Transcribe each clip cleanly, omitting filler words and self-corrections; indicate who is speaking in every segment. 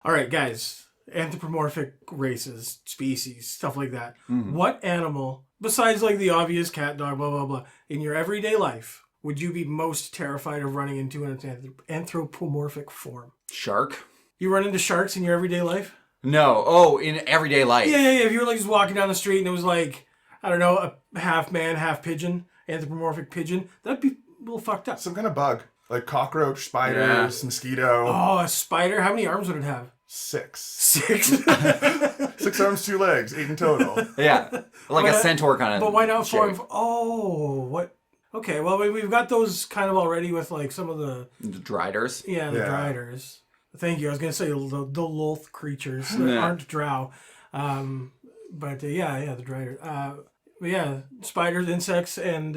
Speaker 1: All right, guys. Anthropomorphic races, species, stuff like that.
Speaker 2: Mm-hmm.
Speaker 1: What animal, besides like the obvious cat, dog, blah, blah, blah, in your everyday life, would you be most terrified of running into in its anthropomorphic form?
Speaker 2: Shark?
Speaker 1: You run into sharks in your everyday life?
Speaker 2: No. Oh, in everyday life.
Speaker 1: Yeah. If you were like just walking down the street and it was like, I don't know, a half man, half pigeon, anthropomorphic pigeon, that'd be a little fucked up.
Speaker 3: Some kind of bug. Like cockroach, spiders, mosquito.
Speaker 1: Oh, a spider? How many arms would it have?
Speaker 3: 6.
Speaker 1: 6?
Speaker 3: 6 arms, 2 legs, 8 in total.
Speaker 2: Yeah. Like a centaur kind of.
Speaker 1: But why not
Speaker 2: shape.
Speaker 1: form? Oh, what? Okay, well, we've got those kind of already with like some of the
Speaker 2: Driders?
Speaker 1: Yeah, the driders. Thank you. I was going to say the loth creatures that aren't drow. But the drider. But yeah, spiders, insects, and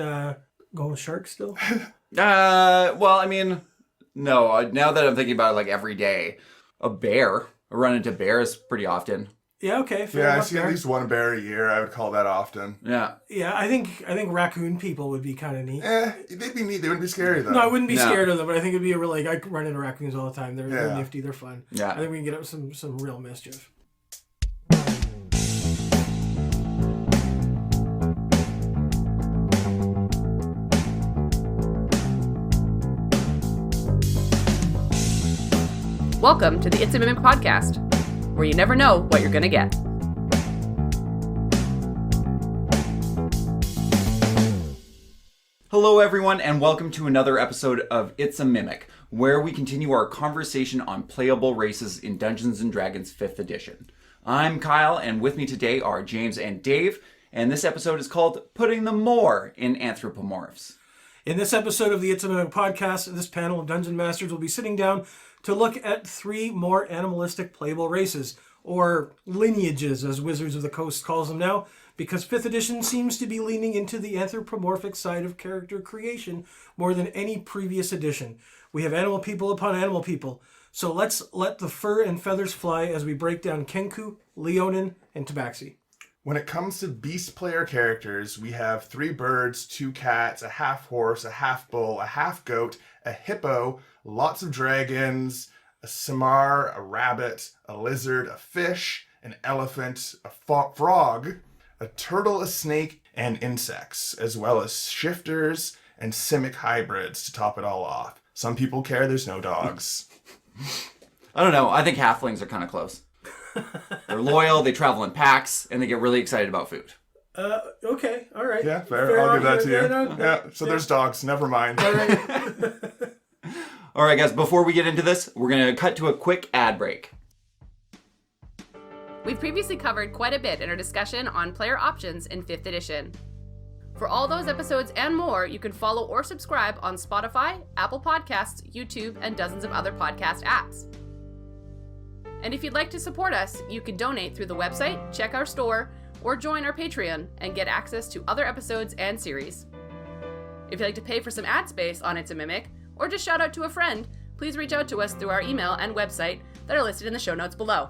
Speaker 1: going with sharks still?
Speaker 2: Well, I mean, no. Now that I'm thinking about it, like every day, a bear. I run into bears pretty often.
Speaker 1: Yeah, okay. Fair
Speaker 3: Yeah, I
Speaker 1: enough
Speaker 3: see
Speaker 1: there.
Speaker 3: at least one bear a year. I would call that often.
Speaker 2: Yeah.
Speaker 1: Yeah, I think raccoon people would be kind of neat.
Speaker 3: They'd be neat. They wouldn't be scary, though.
Speaker 1: No, I wouldn't be scared of them, but I think it'd be a real, like, I run into raccoons all the time. They're nifty, they're fun.
Speaker 2: Yeah.
Speaker 1: I think we can get up some real mischief.
Speaker 4: Welcome to the It's a Mimic podcast, where you never know what you're going to get.
Speaker 2: Hello, everyone, and welcome to another episode of It's a Mimic, where we continue our conversation on Playable Races in Dungeons & Dragons 5th edition. I'm Kyle, and with me today are James and Dave, and this episode is called Putting the More in Anthropomorphs.
Speaker 1: In this episode of the It's a Mimic podcast, this panel of Dungeon Masters will be sitting down to look at 3 more animalistic playable races, or lineages as Wizards of the Coast calls them now, because 5th edition seems to be leaning into the anthropomorphic side of character creation more than any previous edition. We have animal people upon animal people, so let's let the fur and feathers fly as we break down Kenku, Leonin, and Tabaxi.
Speaker 3: When it comes to beast player characters, we have 3 birds, 2 cats, a half horse, a half bull, a half goat, a hippo, lots of dragons, a samar, a rabbit, a lizard, a fish, an elephant, a frog, a turtle, a snake, and insects, as well as shifters and simic hybrids to top it all off. Some people care there's no dogs.
Speaker 2: I don't know, I think halflings are kind of close. They're loyal, they travel in packs, and they get really excited about food.
Speaker 1: Okay, all right.
Speaker 3: Yeah, fair. I'll give that to you.
Speaker 1: Yeah,
Speaker 3: So there's dogs. Never mind.
Speaker 1: all right.
Speaker 2: All right, guys, before we get into this, we're going to cut to a quick ad break.
Speaker 4: We've previously covered quite a bit in our discussion on player options in 5th edition. For all those episodes and more, you can follow or subscribe on Spotify, Apple Podcasts, YouTube, and dozens of other podcast apps. And if you'd like to support us, you can donate through the website, check our store, or join our Patreon and get access to other episodes and series. If you'd like to pay for some ad space on It's a Mimic, or just shout out to a friend, please reach out to us through our email and website that are listed in the show notes below.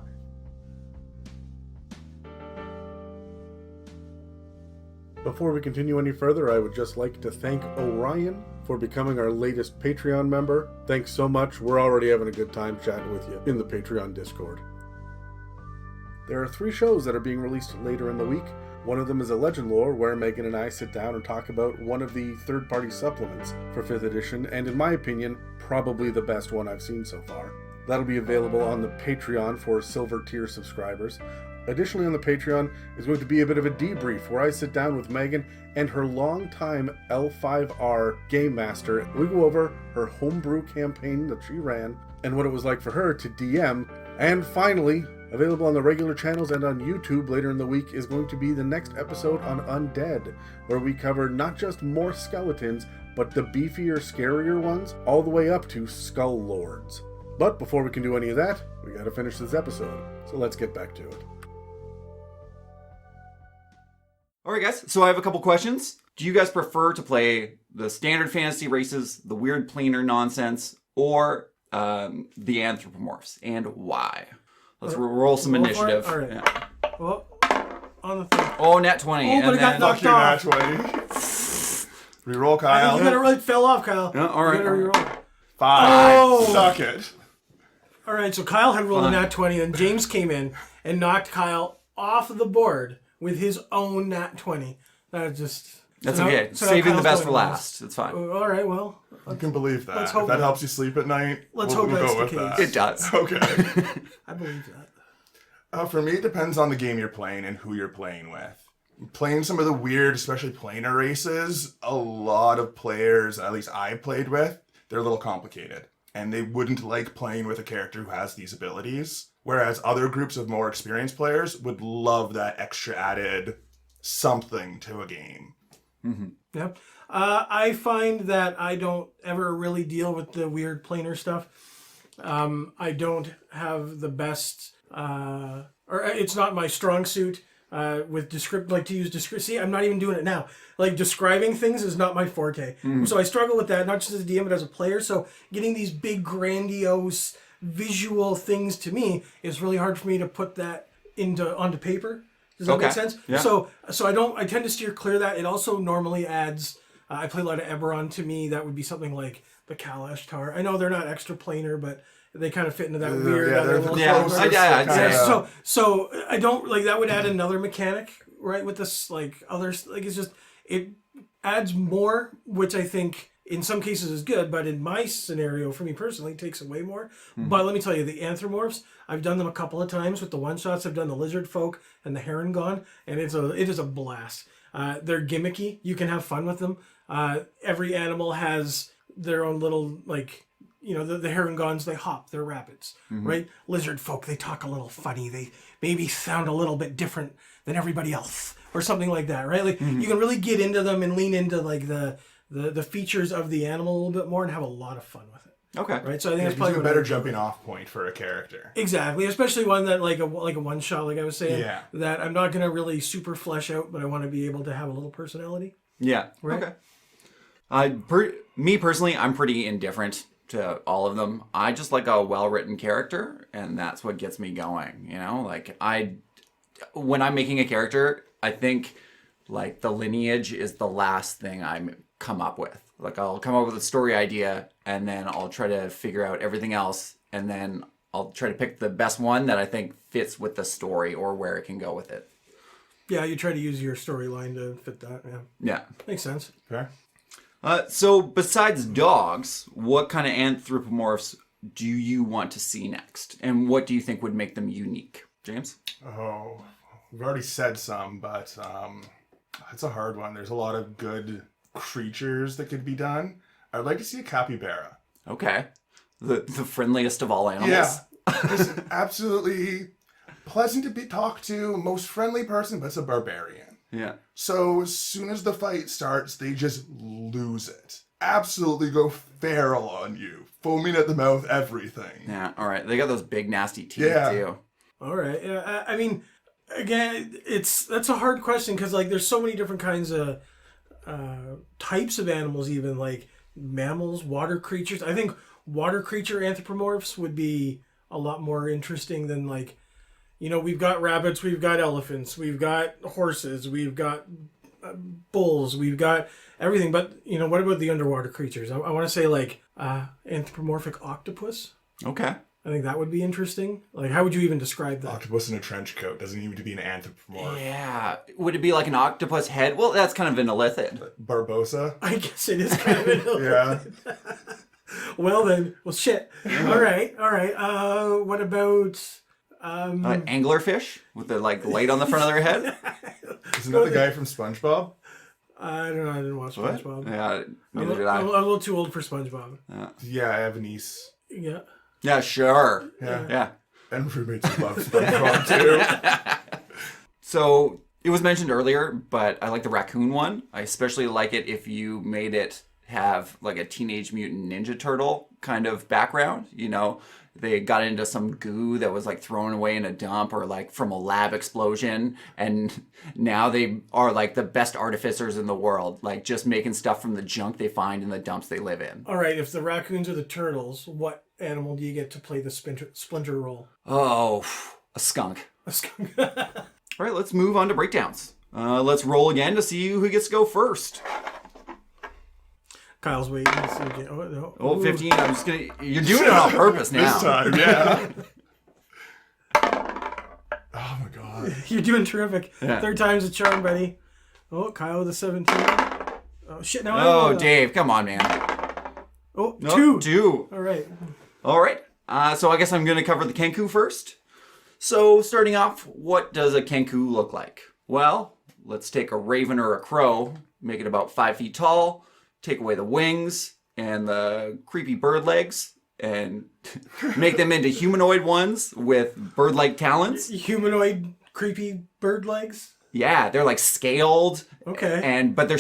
Speaker 5: Before we continue any further, I would just like to thank Orion for becoming our latest Patreon member. Thanks so much. We're already having a good time chatting with you in the Patreon Discord. There are 3 shows that are being released later in the week. One of them is a Legend Lore, where Megan and I sit down and talk about one of the third-party supplements for 5th edition, and in my opinion, probably the best one I've seen so far. That'll be available on the Patreon for silver tier subscribers. Additionally, on the Patreon is going to be a bit of a debrief where I sit down with Megan and her longtime L5R game master. We go over her homebrew campaign that she ran and what it was like for her to DM. And finally, available on the regular channels and on YouTube later in the week is going to be the next episode on Undead, where we cover not just more skeletons, but the beefier, scarier ones, all the way up to Skull Lords. But before we can do any of that, we gotta finish this episode. So let's get back to it.
Speaker 2: All right, guys, so I have a couple questions. Do you guys prefer to play the standard fantasy races, the weird planar nonsense, or the Anthropomorphs, and why? Let's roll some initiative.
Speaker 1: All right.
Speaker 2: Yeah.
Speaker 1: Well, on the thing.
Speaker 2: Oh, nat 20.
Speaker 1: Oh, but it got knocked off.
Speaker 3: Fuck you, Nat 20. Reroll, Kyle.
Speaker 1: You gotta really fell off, Kyle.
Speaker 2: Yeah, all right.
Speaker 1: You gotta reroll.
Speaker 3: 5.
Speaker 1: Oh.
Speaker 3: Suck it.
Speaker 1: All right, so Kyle had rolled a nat 20, and James came in and knocked Kyle off the board with his own nat 20. That's
Speaker 2: okay. Saving the best for last. It's fine.
Speaker 1: All right, well.
Speaker 3: I can believe that.
Speaker 1: Let's
Speaker 3: If
Speaker 1: hope
Speaker 3: that
Speaker 1: that-
Speaker 3: helps you sleep at night,
Speaker 1: Let's
Speaker 3: we'll
Speaker 1: hope that's
Speaker 3: go
Speaker 1: the
Speaker 3: with that.
Speaker 2: It does.
Speaker 3: Okay.
Speaker 1: I believe that.
Speaker 3: For me, it depends on the game you're playing and who you're playing with. Playing some of the weird, especially planar races, a lot of players, at least I played with, they're a little complicated. And they wouldn't like playing with a character who has these abilities. Whereas other groups of more experienced players would love that extra added something to a game.
Speaker 2: Mm-hmm.
Speaker 1: Yeah. I find that I don't ever really deal with the weird planar stuff. I don't have the best, or it's not my strong suit. With See, I'm not even doing it now. Like, describing things is not my forte. So I struggle with that, not just as a DM, but as a player. So getting these big, grandiose, visual things to me is really hard for me to put that onto paper. Does that make sense?
Speaker 2: Yeah.
Speaker 1: So I tend to steer clear of that. It also normally adds, I play a lot of Eberron. To me, that would be something like the Kalash Tower. I know they're not extra planar, but they kind of fit into that weird.
Speaker 3: they're
Speaker 1: little
Speaker 2: I'd say.
Speaker 1: So I don't like that would add another mechanic, right? With this, like others, like it's just it adds more, which I think in some cases is good, but in my scenario, for me personally, it takes away more. But let me tell you, the Anthropomorphs, I've done them a couple of times with the one shots. I've done the lizard folk and the heron gone, and it is a blast. They're gimmicky. You can have fun with them. Every animal has their own little like. You know, the herringons, they hop, they're rapids, right? Lizard folk, they talk a little funny. They maybe sound a little bit different than everybody else or something like that, right? Like you can really get into them and lean into like the features of the animal a little bit more and have a lot of fun with it.
Speaker 2: Okay.
Speaker 1: Right? So I think
Speaker 3: It's
Speaker 1: that's probably
Speaker 3: a
Speaker 1: what
Speaker 3: better
Speaker 1: I would do.
Speaker 3: jumping off point for a character.
Speaker 1: Exactly, especially one that like a one shot, like I was saying,
Speaker 3: Yeah.
Speaker 1: that I'm not going to really super flesh out, but I want to be able to have a little personality.
Speaker 2: Yeah.
Speaker 1: Right.
Speaker 2: Okay. Me personally, I'm pretty indifferent to all of them. I just like a well-written character, and that's what gets me going. You know, like when I'm making a character, I think like the lineage is the last thing I come up with. Like I'll come up with a story idea, and then I'll try to figure out everything else, and then I'll try to pick the best one that I think fits with the story or where it can go with it.
Speaker 1: Yeah, you try to use your storyline to fit that. Yeah,
Speaker 2: Yeah.
Speaker 1: makes sense.
Speaker 3: Okay.
Speaker 2: So besides dogs, what kind of anthropomorphs do you want to see next? And what do you think would make them unique? James?
Speaker 3: Oh, we've already said some, but it's a hard one. There's a lot of good creatures that could be done. I'd like to see a capybara.
Speaker 2: Okay. The friendliest of all animals?
Speaker 3: Yeah. Just absolutely pleasant to be talked to, most friendly person, but it's a barbarian.
Speaker 2: Yeah.
Speaker 3: So as soon as the fight starts, they just lose it. Absolutely go feral on you. Foaming at the mouth, everything.
Speaker 2: Yeah, all right. They got those big nasty teeth
Speaker 3: Yeah.
Speaker 2: too.
Speaker 1: All right. Yeah, I mean, again, that's a hard question because like there's so many different kinds of types of animals, even like mammals, water creatures. I think water creature anthropomorphs would be a lot more interesting than like, you know, we've got rabbits, we've got elephants, we've got horses, we've got bulls, we've got everything. But, you know, what about the underwater creatures? I want to say like anthropomorphic octopus.
Speaker 2: Okay.
Speaker 1: I think that would be interesting. Like, how would you even describe that?
Speaker 3: Octopus in a trench coat doesn't need to be an anthropomorph.
Speaker 2: Yeah. Would it be like an octopus head? Well, that's kind of an illithid.
Speaker 3: Barbosa.
Speaker 1: I guess it is kind of an
Speaker 3: Yeah.
Speaker 1: Well then, well shit. All right. What about
Speaker 2: Anglerfish with the like light on the front of their head?
Speaker 3: Isn't that the guy from SpongeBob?
Speaker 1: I don't know. I didn't watch
Speaker 2: What?
Speaker 1: SpongeBob.
Speaker 2: Yeah,
Speaker 1: I'm
Speaker 2: neither did I.
Speaker 1: a little too old for SpongeBob.
Speaker 3: Yeah, I have a niece.
Speaker 1: Yeah.
Speaker 2: Yeah, sure.
Speaker 3: Yeah.
Speaker 2: Yeah.
Speaker 3: And roommates who love SpongeBob too.
Speaker 2: So it was mentioned earlier, but I like the raccoon one. I especially like it if you made it have like a Teenage Mutant Ninja Turtle kind of background. You know, they got into some goo that was like thrown away in a dump or like from a lab explosion, and now they are like the best artificers in the world, like just making stuff from the junk they find in the dumps they live in.
Speaker 1: All right. If the raccoons are the turtles, what animal do you get to play the splinter role?
Speaker 2: Oh, a skunk.
Speaker 1: A skunk.
Speaker 2: All right, let's move on to breakdowns. Let's roll again to see who gets to go first.
Speaker 1: Kyle's waiting. To see again. Oh, no.
Speaker 2: Oh,
Speaker 1: Ooh.
Speaker 2: 15. I'm just going to... You're doing it on purpose now.
Speaker 3: This time, yeah. Oh my god.
Speaker 1: You're doing terrific.
Speaker 2: Yeah.
Speaker 1: Third time's a charm, buddy. Oh, Kyle with a 17. Oh, shit. Now I
Speaker 2: Oh,
Speaker 1: roll.
Speaker 2: Dave, come on, man.
Speaker 1: Oh,
Speaker 2: No,
Speaker 1: 2.
Speaker 2: 2.
Speaker 1: All right.
Speaker 2: All right. So I guess I'm going to cover the Kenku first. So starting off, what does a Kenku look like? Well, let's take a raven or a crow, make it about 5 feet tall, take away the wings and the creepy bird legs, and make them into humanoid ones with bird-like talons.
Speaker 1: Humanoid, creepy bird legs.
Speaker 2: Yeah, they're like scaled.
Speaker 1: Okay.
Speaker 2: But they're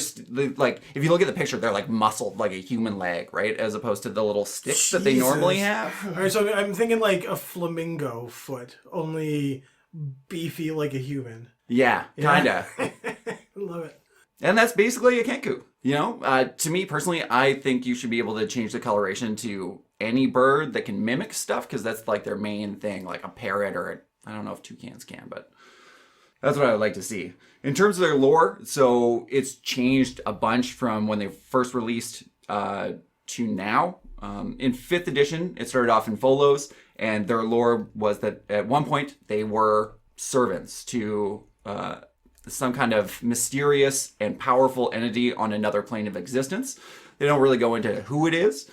Speaker 2: like, if you look at the picture, they're like muscled like a human leg, right? As opposed to the little sticks that they normally
Speaker 1: Jesus.
Speaker 2: have.
Speaker 1: All right, so I'm thinking like a flamingo foot, only beefy like a human.
Speaker 2: Yeah, kinda.
Speaker 1: Love it.
Speaker 2: And that's basically a Kenku. You know, to me personally, I think you should be able to change the coloration to any bird that can mimic stuff, because that's like their main thing, like a parrot or I don't know if toucans can, but that's what I would like to see. In terms of their lore, so it's changed a bunch from when they first released to now. In 5th edition, it started off in Folos, and their lore was that at one point they were servants to some kind of mysterious and powerful entity on another plane of existence. They don't really go into who it is,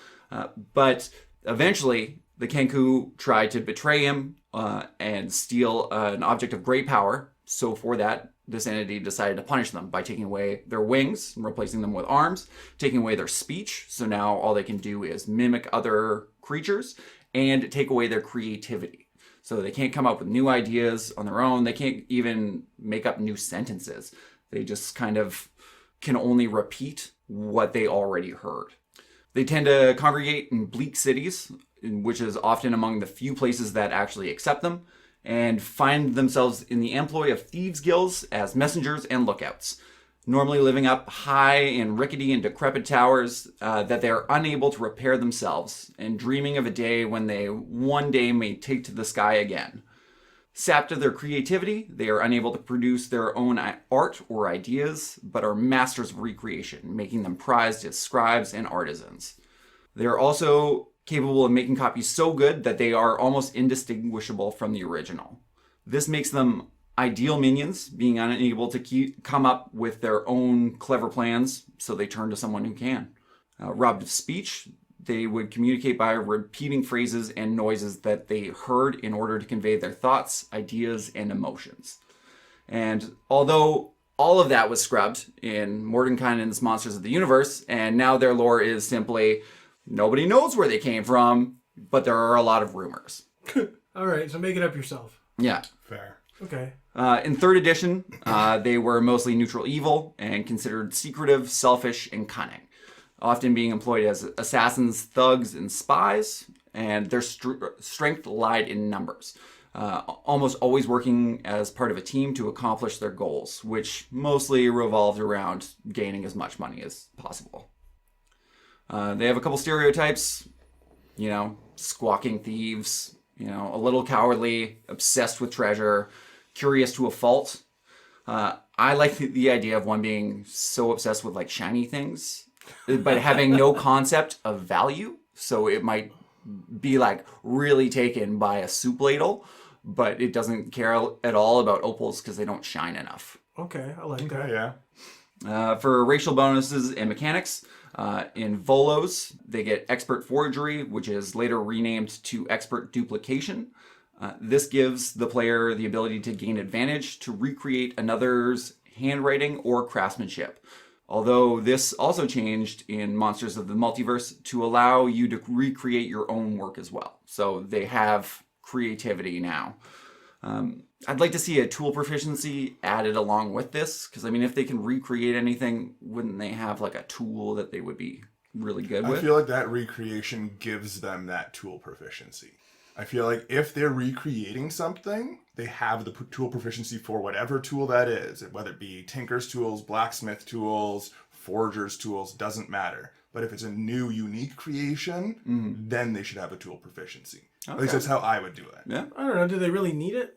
Speaker 2: but eventually the Kenku tried to betray him and steal an object of great power. So for that, this entity decided to punish them by taking away their wings and replacing them with arms, taking away their speech. So now all they can do is mimic other creatures, and take away their creativity. So they can't come up with new ideas on their own. They can't even make up new sentences. They just kind of can only repeat what they already heard. They tend to congregate in bleak cities, which is often among the few places that actually accept them, and find themselves in the employ of thieves' guilds as messengers and lookouts, normally living up high in rickety and decrepit towers that they are unable to repair themselves, and dreaming of a day when they one day may take to the sky again. Sapped of their creativity, they are unable to produce their own art or ideas, but are masters of recreation, making them prized as scribes and artisans. They are also capable of making copies so good that they are almost indistinguishable from the original. This makes them ideal minions, being unable to come up with their own clever plans, so they turn to someone who can. Robbed of speech, they would communicate by repeating phrases and noises that they heard in order to convey their thoughts, ideas, and emotions. And although all of that was scrubbed in Mordenkainen's Monsters of the Universe, and now their lore is simply, nobody knows where they came from, but there are a lot of rumors.
Speaker 1: All right, so make it up yourself.
Speaker 2: Yeah.
Speaker 3: Fair.
Speaker 1: Okay.
Speaker 2: In 3rd edition, they were mostly neutral evil and considered secretive, selfish, and cunning, often being employed as assassins, thugs, and spies, and their strength lied in numbers, almost always working as part of a team to accomplish their goals, which mostly revolved around gaining as much money as possible. They have a couple stereotypes, squawking thieves, a little cowardly, obsessed with treasure, curious to a fault. I like the idea of one being so obsessed with like shiny things, but having no concept of value. So it might be like really taken by a soup ladle, but it doesn't care at all about opals because they don't shine enough.
Speaker 1: Okay, I like
Speaker 3: Okay,
Speaker 1: that.
Speaker 3: yeah.
Speaker 2: For racial bonuses and mechanics, in Volos, they get Expert Forgery, which is later renamed to Expert Duplication. This gives the player the ability to gain advantage to recreate another's handwriting or craftsmanship. Although this also changed in Monsters of the Multiverse to allow you to recreate your own work as well. So they have creativity now. I'd like to see a tool proficiency added along with this, because if they can recreate anything, wouldn't they have like a tool that they would be really good with?
Speaker 3: I feel like that recreation gives them that tool proficiency. I feel like if they're recreating something, they have the tool proficiency for whatever tool that is, whether it be tinker's tools, blacksmith tools, forger's tools, doesn't matter. But if it's a new, unique creation, then they should have a tool proficiency.
Speaker 2: Okay.
Speaker 3: At least that's how I would do it.
Speaker 2: Yeah.
Speaker 1: I don't know. Do they really need it?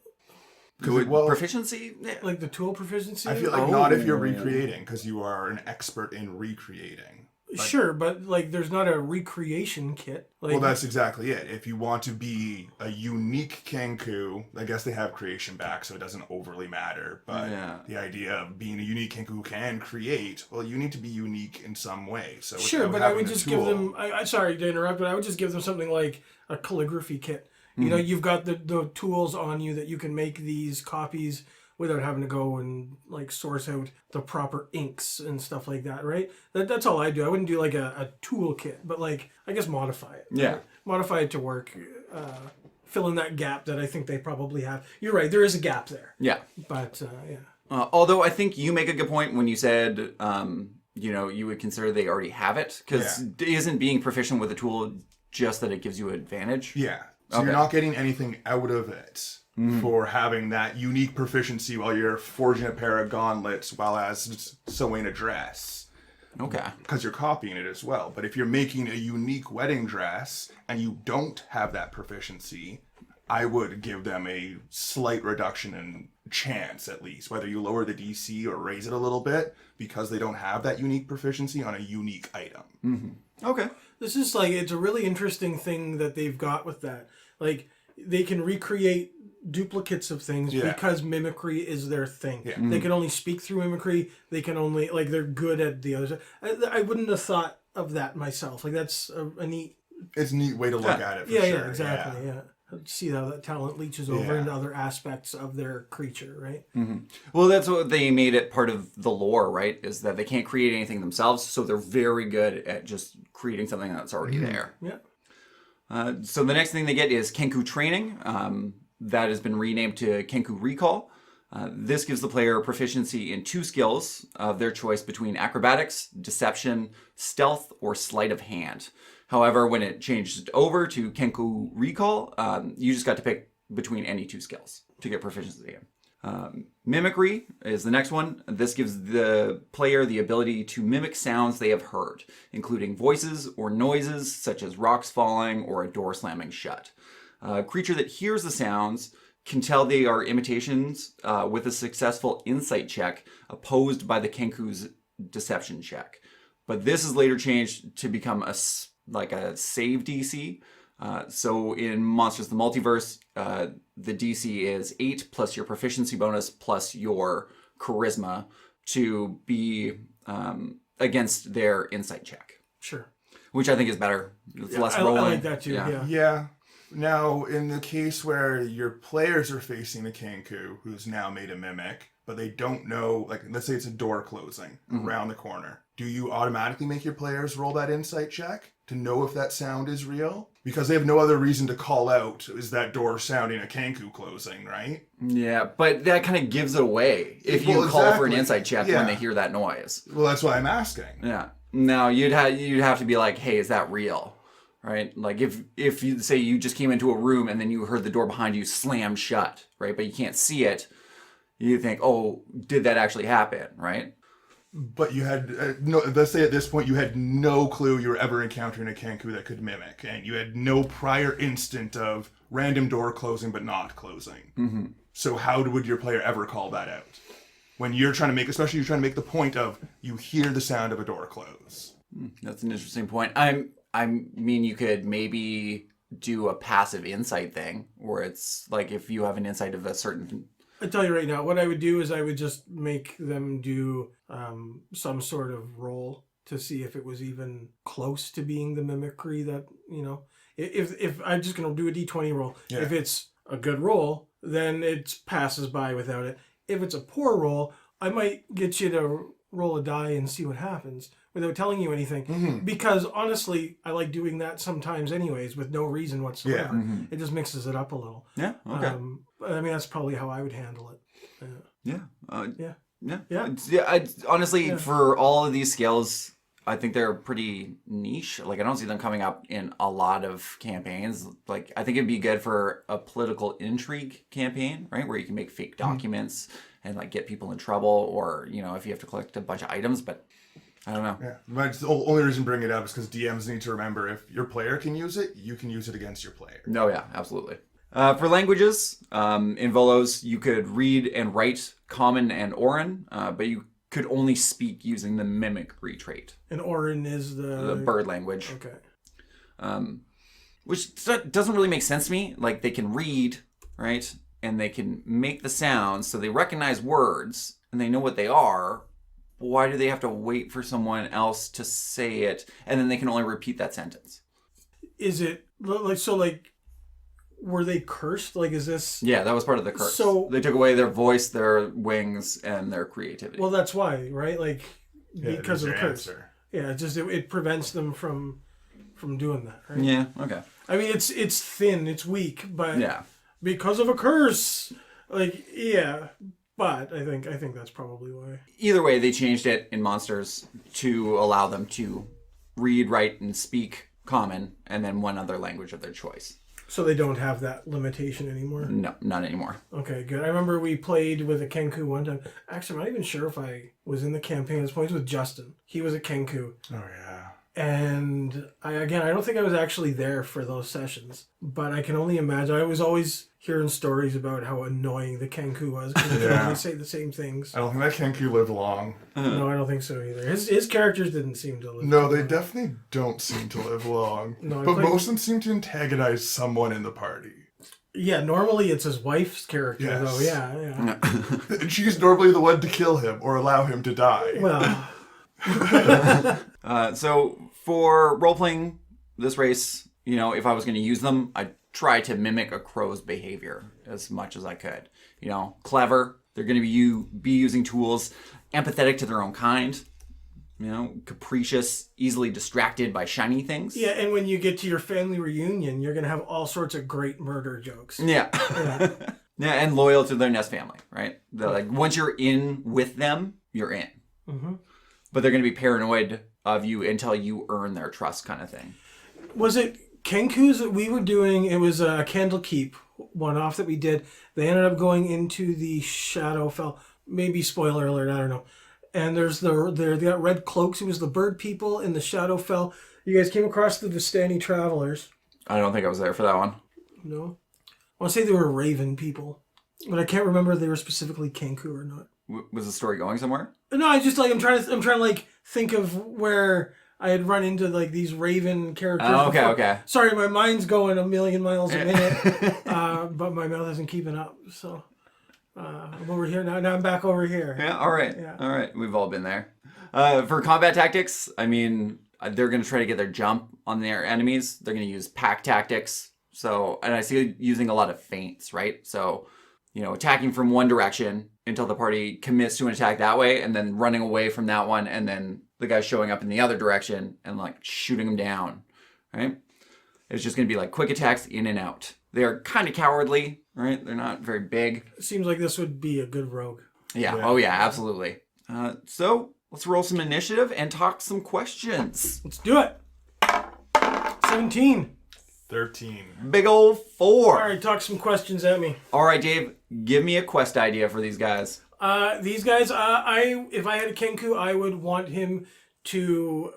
Speaker 2: Proficiency? Yeah.
Speaker 1: Like the tool proficiency?
Speaker 3: I feel like not if you're recreating, because you are an expert in recreating.
Speaker 1: Sure, but like, there's not a recreation kit. Like,
Speaker 3: Well, that's exactly it. If you want to be a unique Kenku, I guess they have creation back, so it doesn't overly matter. But
Speaker 2: Yeah.
Speaker 3: the idea of being a unique Kenku who can create, well, you need to be unique in some way. So
Speaker 1: sure,
Speaker 3: without
Speaker 1: but I
Speaker 3: having
Speaker 1: would
Speaker 3: the
Speaker 1: just give
Speaker 3: tool-
Speaker 1: them. I sorry to interrupt, but I would just give them something like a calligraphy kit. You know, you've got the tools on you that you can make these copies without having to go and like source out the proper inks and stuff like that, right? That's all I do. I wouldn't do like a tool kit, but like, I guess modify it.
Speaker 2: Yeah.
Speaker 1: Modify it to work. Fill in that gap that I think they probably have. You're right, there is a gap there.
Speaker 2: Yeah.
Speaker 1: But yeah.
Speaker 2: Although I think you make a good point when you said, you would consider they already have it. Because isn't being proficient with a tool just that it gives you advantage?
Speaker 3: Yeah. So
Speaker 2: Okay.
Speaker 3: you're not getting anything out of it for having that unique proficiency while you're forging a pair of gauntlets while as sewing a dress.
Speaker 2: Okay.
Speaker 3: Because you're copying it as well. But if you're making a unique wedding dress and you don't have that proficiency, I would give them a slight reduction in chance, at least, whether you lower the DC or raise it a little bit, because they don't have that unique proficiency on a unique item.
Speaker 2: Okay.
Speaker 1: This is like, it's a really interesting thing that they've got with that. Like, they can recreate duplicates of things because mimicry is their thing.
Speaker 3: Yeah.
Speaker 1: They can only speak through mimicry. They can only, like, they're good at the other side. I wouldn't have thought of that myself. Like, that's a neat...
Speaker 3: It's a neat way to look at it, for
Speaker 1: Yeah,
Speaker 3: sure.
Speaker 1: yeah, exactly, yeah. See how that talent leaches over
Speaker 3: Yeah.
Speaker 1: into other aspects of their creature, right?
Speaker 2: Well, that's what they made it part of the lore, right? Is that they can't create anything themselves, so they're very good at just creating something that's already there.
Speaker 1: Yeah.
Speaker 2: So the next thing they get is Kenku training. That has been renamed to Kenku Recall. This gives the player proficiency in 2 skills of their choice between acrobatics, deception, stealth, or sleight of hand. However, when it changed over to Kenku Recall, you just got to pick between any 2 skills to get proficiency in. Mimicry is the next one. This gives the player the ability to mimic sounds they have heard, including voices or noises such as rocks falling or a door slamming shut. A creature that hears the sounds can tell they are imitations with a successful insight check opposed by the Kenku's deception check. But this is later changed to become a save DC. So in Monsters the Multiverse, the DC is 8 plus your proficiency bonus plus your charisma to be against their insight check.
Speaker 1: Sure.
Speaker 2: Which I think is better. It's less
Speaker 1: I
Speaker 2: rolling.
Speaker 1: like that too, yeah.
Speaker 3: Yeah. Now, in the case where your players are facing a Kenku who's now made a mimic, but they don't know, like, let's say it's a door closing around the corner. Do you automatically make your players roll that insight check to know if that sound is real? Because they have no other reason to call out, is that door sounding a Kenku closing, right?
Speaker 2: Yeah, but that kind of gives it away if you
Speaker 3: Well,
Speaker 2: call for an
Speaker 3: exactly.
Speaker 2: insight check
Speaker 3: Yeah.
Speaker 2: when they hear that noise.
Speaker 3: Well, that's why I'm asking.
Speaker 2: Yeah. Now you'd have to be like, hey, is that real? Right? Like if you say you just came into a room and then you heard the door behind you slam shut, right? But you can't see it. You think, oh, did that actually happen? Right?
Speaker 3: But you had, no. Let's say at this point you had no clue you were ever encountering a Kenku that could mimic, and you had no prior instant of random door closing but not closing. Mm-hmm. So how would your player ever call that out? When you're trying to make, especially you're trying to make the point of you hear the sound of a door close.
Speaker 2: That's an interesting point. I mean, you could maybe do a passive insight thing where it's like if you have an insight of a certain...
Speaker 1: I tell you right now, what I would do is I would just make them do some sort of roll to see if it was even close to being the mimicry that, if I'm just going to do a D20 roll, if it's a good roll, then it passes by without it. If it's a poor roll, I might get you to roll a die and see what happens without telling you anything. Because honestly, I like doing that sometimes anyways with no reason whatsoever. It just mixes it up a little.
Speaker 2: Yeah, okay.
Speaker 1: I mean, that's probably how I would handle it.
Speaker 2: Honestly, for all of these skills, I think they're pretty niche. Like, I don't see them coming up in a lot of campaigns. Like, I think it'd be good for a political intrigue campaign, right? Where you can make fake documents and, like, get people in trouble, or, if you have to collect a bunch of items, but I don't know.
Speaker 3: Yeah, but the only reason to bring it up is because DMs need to remember if your player can use it, you can use it against your player.
Speaker 2: No, yeah, absolutely. For languages, in Volos, you could read and write Common and Oran, but you could only speak using the mimicry trait,
Speaker 1: And Orin is
Speaker 2: the bird language.
Speaker 1: Okay.
Speaker 2: Which doesn't really make sense to me. Like, they can read, right? And they can make the sounds, so they recognize words, and they know what they are. Why do they have to wait for someone else to say it, and then they can only repeat that sentence?
Speaker 1: Is it like so? Like, were they cursed? Like, is this?
Speaker 2: Yeah, that was part of the curse.
Speaker 1: So
Speaker 2: they took away their voice, their wings, and their creativity.
Speaker 1: Well, that's why, right? Like, because of the curse.
Speaker 3: Answer.
Speaker 1: Yeah, it prevents them from doing that, right?
Speaker 2: Yeah. Okay.
Speaker 1: I mean, it's thin, it's weak, but
Speaker 2: Yeah.
Speaker 1: because of a curse, like, yeah. But I think that's probably why.
Speaker 2: Either way, they changed it in Monsters to allow them to read, write, and speak Common, and then one other language of their choice.
Speaker 1: So they don't have that limitation anymore?
Speaker 2: No, not anymore.
Speaker 1: Okay, good. I remember we played with a Kenku one time. Actually, I'm not even sure if I was in the campaign. This point with Justin. He was a Kenku.
Speaker 3: Oh, yeah.
Speaker 1: And I don't think I was actually there for those sessions, but I can only imagine. I was always hearing stories about how annoying the Kenku was because they always say the same things.
Speaker 3: I don't think that Kenku lived long.
Speaker 1: No, I don't think so either. His characters didn't seem to live.
Speaker 3: No, they definitely don't seem to live long.
Speaker 1: No,
Speaker 3: but most of them seem to antagonize someone in the party.
Speaker 1: Yeah, normally it's his wife's character,
Speaker 3: Yes.
Speaker 1: though. Yeah.
Speaker 3: And she's normally the one to kill him or allow him to die.
Speaker 1: Well,
Speaker 2: So for role-playing this race, if I was going to use them, I'd try to mimic a crow's behavior as much as I could. Clever. They're going to be using tools, empathetic to their own kind, capricious, easily distracted by shiny things.
Speaker 1: yeah, and when you get to your family reunion, you're going to have all sorts of great murder jokes.
Speaker 2: Yeah. Yeah, and loyal to their nest family, right? They're like, once you're in with them, you're in.
Speaker 1: Mm-hmm.
Speaker 2: But they're going to be paranoid of you until you earn their trust, kind of thing.
Speaker 1: Was it Kenku's that we were doing? It was a Candlekeep one-off that we did. They ended up going into the Shadowfell. Maybe spoiler alert, I don't know. And they got red cloaks. It was the bird people in the Shadowfell. You guys came across the Vistani Travelers.
Speaker 2: I don't think I was there for that one.
Speaker 1: No? I want to say they were raven people. But I can't remember if they were specifically Kenku or not.
Speaker 2: Was the story going somewhere?
Speaker 1: No, I just I'm trying to like think of where I had run into like these raven characters.
Speaker 2: Oh, okay,
Speaker 1: before.
Speaker 2: okay.
Speaker 1: Sorry, my mind's going a million miles a minute, but my mouth isn't keeping up. So I'm over here now. Now I'm back over here.
Speaker 2: Yeah, all right.
Speaker 1: Yeah.
Speaker 2: All right. We've all been there. For combat tactics, I mean, they're going to try to get their jump on their enemies. They're going to use pack tactics. So, and I see using a lot of feints, right? So, attacking from one direction until the party commits to an attack that way, and then running away from that one, and then the guy showing up in the other direction and like shooting them down, right? It's just going to be like quick attacks in and out. They are kind of cowardly, right? They're not very big.
Speaker 1: Seems like this would be a good rogue.
Speaker 2: Yeah. Oh yeah, absolutely. So let's roll some initiative and talk some questions.
Speaker 1: Let's do it. 17.
Speaker 3: 13.
Speaker 2: Big old 4.
Speaker 1: All right, talk some questions at me.
Speaker 2: All right, Dave, give me a quest idea for these guys.
Speaker 1: These guys, if I had a Kenku, I would want him to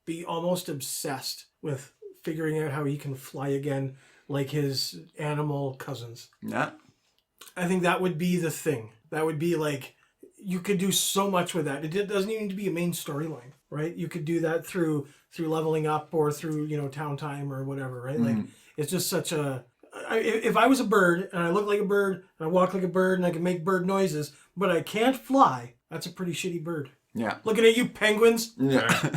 Speaker 1: be almost obsessed with figuring out how he can fly again like his animal cousins.
Speaker 2: Yeah.
Speaker 1: I think that would be the thing. That would be like, you could do so much with that. It doesn't even need to be a main storyline, right? You could do that through leveling up or through, town time or whatever, right? Like, it's just such a... if I was a bird and I look like a bird and I walk like a bird and I can make bird noises, but I can't fly, that's a pretty shitty bird.
Speaker 2: Yeah.
Speaker 1: Looking at you, penguins.
Speaker 2: Yeah.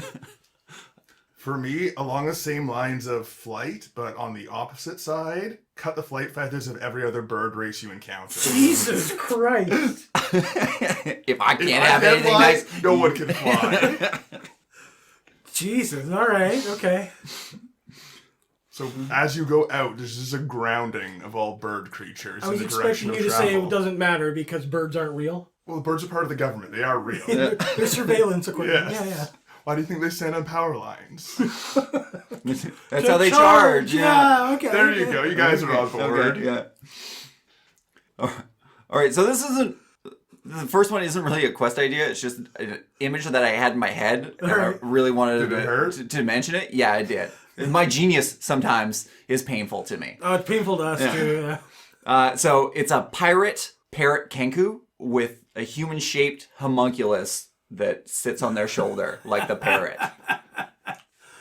Speaker 3: For me, along the same lines of flight, but on the opposite side, cut the flight feathers of every other bird race you encounter.
Speaker 1: Jesus Christ.
Speaker 2: If I can't
Speaker 3: If I
Speaker 2: have
Speaker 3: can't
Speaker 2: anything
Speaker 3: fly,
Speaker 2: nice,
Speaker 3: no one can fly.
Speaker 1: Jesus. All right. Okay.
Speaker 3: So as you go out, there's just a grounding of all bird creatures
Speaker 1: I was
Speaker 3: in the direction
Speaker 1: expecting
Speaker 3: of
Speaker 1: you to say
Speaker 3: travel.
Speaker 1: it doesn't matter because birds aren't real.
Speaker 3: Well, the birds are part of the government. They are real.
Speaker 1: They're surveillance equipment.
Speaker 3: Yes.
Speaker 1: Yeah.
Speaker 3: Why do you think they stand on power lines?
Speaker 2: that's how they charge. Yeah.
Speaker 1: Okay.
Speaker 3: There you go. You guys are on board.
Speaker 2: Okay, yeah. All right. So this isn't... The first one isn't really a quest idea. It's just an image that I had in my head. And I really wanted
Speaker 3: Did it hurt?
Speaker 2: to mention it. Yeah, I did. My genius sometimes is painful to me.
Speaker 1: Oh, it's painful to us too. Yeah.
Speaker 2: So it's a pirate parrot Kenku with a human-shaped homunculus that sits on their shoulder like the parrot.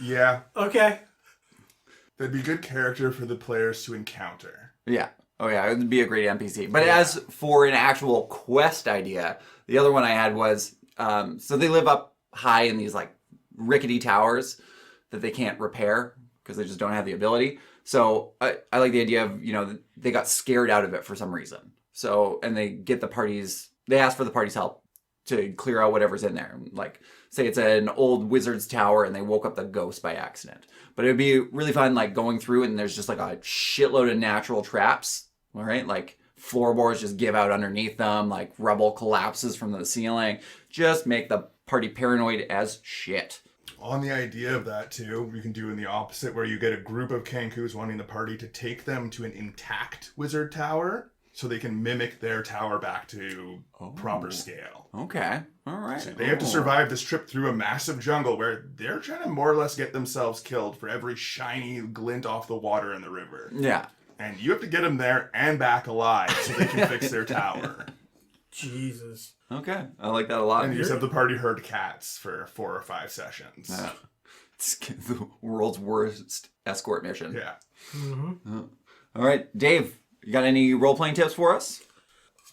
Speaker 3: Yeah,
Speaker 1: Okay.
Speaker 3: that'd be a good character for the players to encounter.
Speaker 2: Yeah. Oh, yeah. It would be a great NPC. But as for an actual quest idea, the other one I had was, so they live up high in these like rickety towers that they can't repair because they just don't have the ability. So I like the idea of, they got scared out of it for some reason. So, and they ask for the party's help to clear out whatever's in there. Like, say it's an old wizard's tower and they woke up the ghost by accident. But it would be really fun, like, going through and there's just like a shitload of natural traps, all right? Like, floorboards just give out underneath them, like, rubble collapses from the ceiling. Just make the party paranoid as shit.
Speaker 3: On the idea of that, too, you can do in the opposite, where you get a group of Kenkus wanting the party to take them to an intact wizard tower so they can mimic their tower back to proper scale.
Speaker 2: Okay. All right.
Speaker 3: So they have to survive this trip through a massive jungle where they're trying to more or less get themselves killed for every shiny glint off the water in the river.
Speaker 2: Yeah.
Speaker 3: And you have to get them there and back alive so they can fix their tower.
Speaker 1: Jesus.
Speaker 2: Okay. I like that a lot.
Speaker 3: And you just have the party herd cats for 4 or 5 sessions.
Speaker 2: Yeah. It's the world's worst escort mission.
Speaker 3: Yeah.
Speaker 1: Mm-hmm.
Speaker 2: All right. Dave, you got any role-playing tips for us?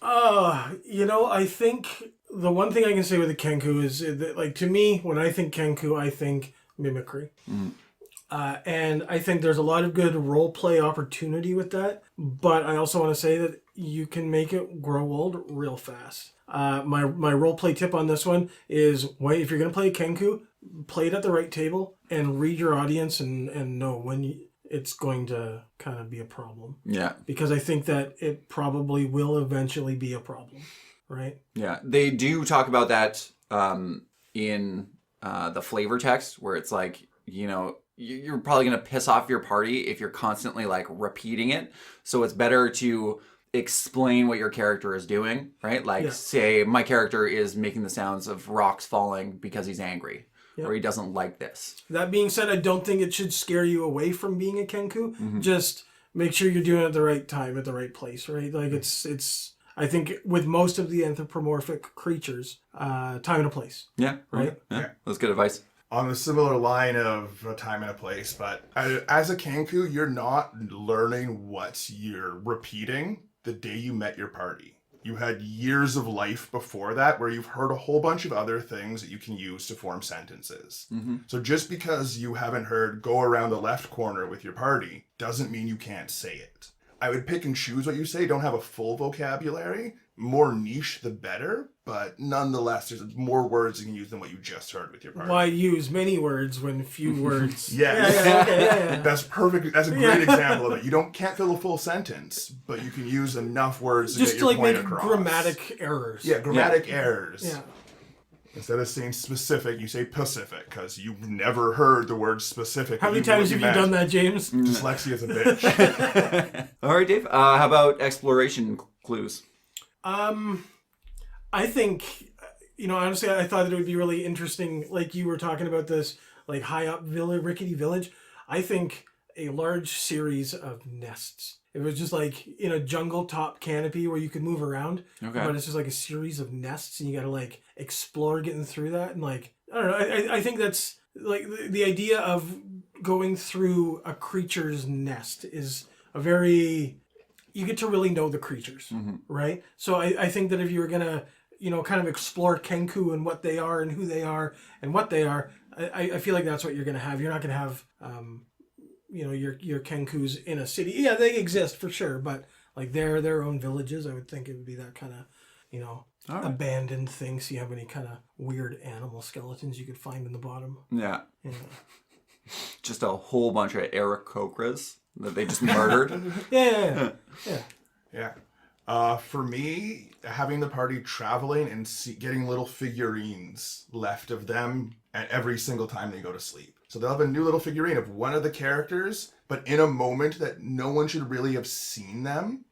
Speaker 1: I think the one thing I can say with the Kenku is that, like, to me, when I think Kenku, I think mimicry.
Speaker 2: Mm.
Speaker 1: And I think there's a lot of good role play opportunity with that. But I also want to say that you can make it grow old real fast. My role play tip on this one is, if you're going to play a Kenku, play it at the right table and read your audience and know when it's going to kind of be a problem.
Speaker 2: Yeah.
Speaker 1: Because I think that it probably will eventually be a problem, right?
Speaker 2: Yeah. They do talk about that in the flavor text, where it's like, you're probably going to piss off your party if you're constantly like repeating it. So it's better to explain what your character is doing, right? Like, say my character is making the sounds of rocks falling because he's angry. Or he doesn't like this.
Speaker 1: That being said, I don't think it should scare you away from being a Kenku. Mm-hmm. Just make sure you're doing it at the right time, at the right place, right? Like, it's. I think with most of the anthropomorphic creatures, time and a place.
Speaker 2: Yeah.
Speaker 1: Right?
Speaker 2: Yeah. That's good advice.
Speaker 3: On a similar line of a time and a place, but as a Kenku, you're not learning what you're repeating the day you met your party. You had years of life before that where you've heard a whole bunch of other things that you can use to form sentences. Mm-hmm. So just because you haven't heard "go around the left corner" with your party doesn't mean you can't say it. I would pick and choose what you say. Don't have a full vocabulary. More niche, the better. But nonetheless, there's more words you can use than what you just heard with your party.
Speaker 1: Why use many words when few words?
Speaker 3: Yeah. That's perfect. That's a great example of it. You can't fill a full sentence, but you can use enough words to
Speaker 1: just
Speaker 3: get your point
Speaker 1: make
Speaker 3: across.
Speaker 1: grammatic errors.
Speaker 3: Yeah, grammatic errors.
Speaker 1: Yeah.
Speaker 3: Instead of saying specific, you say Pacific, because you've never heard the word specific.
Speaker 1: How many times have you done that, James?
Speaker 3: Dyslexia is a bitch.
Speaker 2: All right, Dave. How about exploration clues?
Speaker 1: I think, honestly, I thought that it would be really interesting, like you were talking about this, like high up rickety village. I think a large series of nests. It was just like in a jungle top canopy where you could move around. Okay. But it's just like a series of nests and you got to like explore getting through that. And like, I don't know, I think that's like the idea of going through a creature's nest is you get to really know the creatures, right? So I think that if you were going to, kind of explore Kenku and what they are and who they are and what they are, I feel like that's what you're going to have. You're not going to have, your Kenkus in a city. Yeah, they exist for sure, but like they're their own villages. I would think it would be that kind of, abandoned thing. See how many kind of weird animal skeletons you could find in the bottom.
Speaker 2: Yeah. Just a whole bunch of Aarakocras that they just murdered.
Speaker 3: Yeah. For me, having the party traveling and getting little figurines left of them at every single time they go to sleep. So they'll have a new little figurine of one of the characters, but in a moment that no one should really have seen them.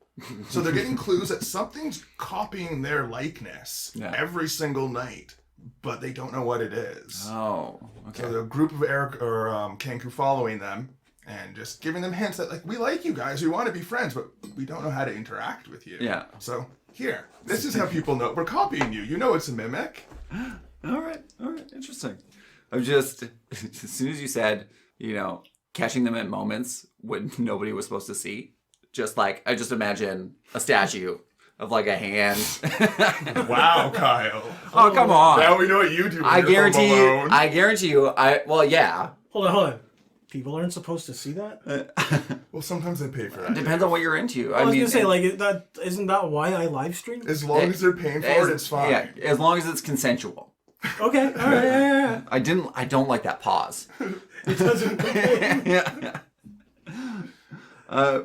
Speaker 3: So they're getting clues that something's copying their likeness every single night, but they don't know what it is.
Speaker 2: Oh, okay.
Speaker 3: So the group of Kenku following them, and just giving them hints that, like, we like you guys, we want to be friends, but we don't know how to interact with you.
Speaker 2: Yeah.
Speaker 3: So, here, this is how people know we're copying you. You know it's a mimic.
Speaker 2: All right, interesting. I'm just, as soon as you said, catching them at moments when nobody was supposed to see, I just imagine a statue of like a hand.
Speaker 3: Wow, Kyle.
Speaker 2: Oh, come on.
Speaker 3: Now we know what you do when
Speaker 2: I
Speaker 3: you're
Speaker 2: guarantee
Speaker 3: home
Speaker 2: you,
Speaker 3: alone.
Speaker 2: yeah.
Speaker 1: Hold on. People aren't supposed to see that?
Speaker 3: Well, sometimes they pay for that.
Speaker 2: Depends on what you're into.
Speaker 1: I was going to say, like, isn't that why I live stream?
Speaker 3: As long as they're paying for it, it's fine.
Speaker 2: Yeah, as long as it's consensual.
Speaker 1: Okay, all right, yeah.
Speaker 2: I don't like that pause.
Speaker 1: It doesn't
Speaker 2: Yeah.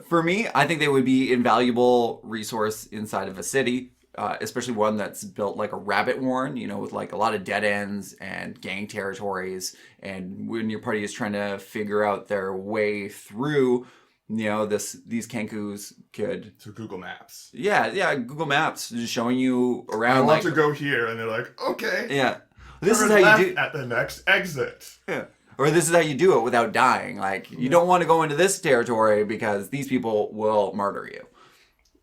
Speaker 2: For me, I think they would be invaluable resource inside of a city, especially one that's built like a rabbit warren, with like a lot of dead ends and gang territories. And when your party is trying to figure out their way through, these Kenkus could.
Speaker 3: So Google Maps.
Speaker 2: Yeah, Google Maps just showing you
Speaker 3: I
Speaker 2: around.
Speaker 3: want to go here, and they're like, okay.
Speaker 2: Yeah, this is
Speaker 3: Turn
Speaker 2: how
Speaker 3: left
Speaker 2: you do.
Speaker 3: at the next exit.
Speaker 2: Yeah. Or this is how you do it without dying. Like, you don't want to go into this territory because these people will murder you.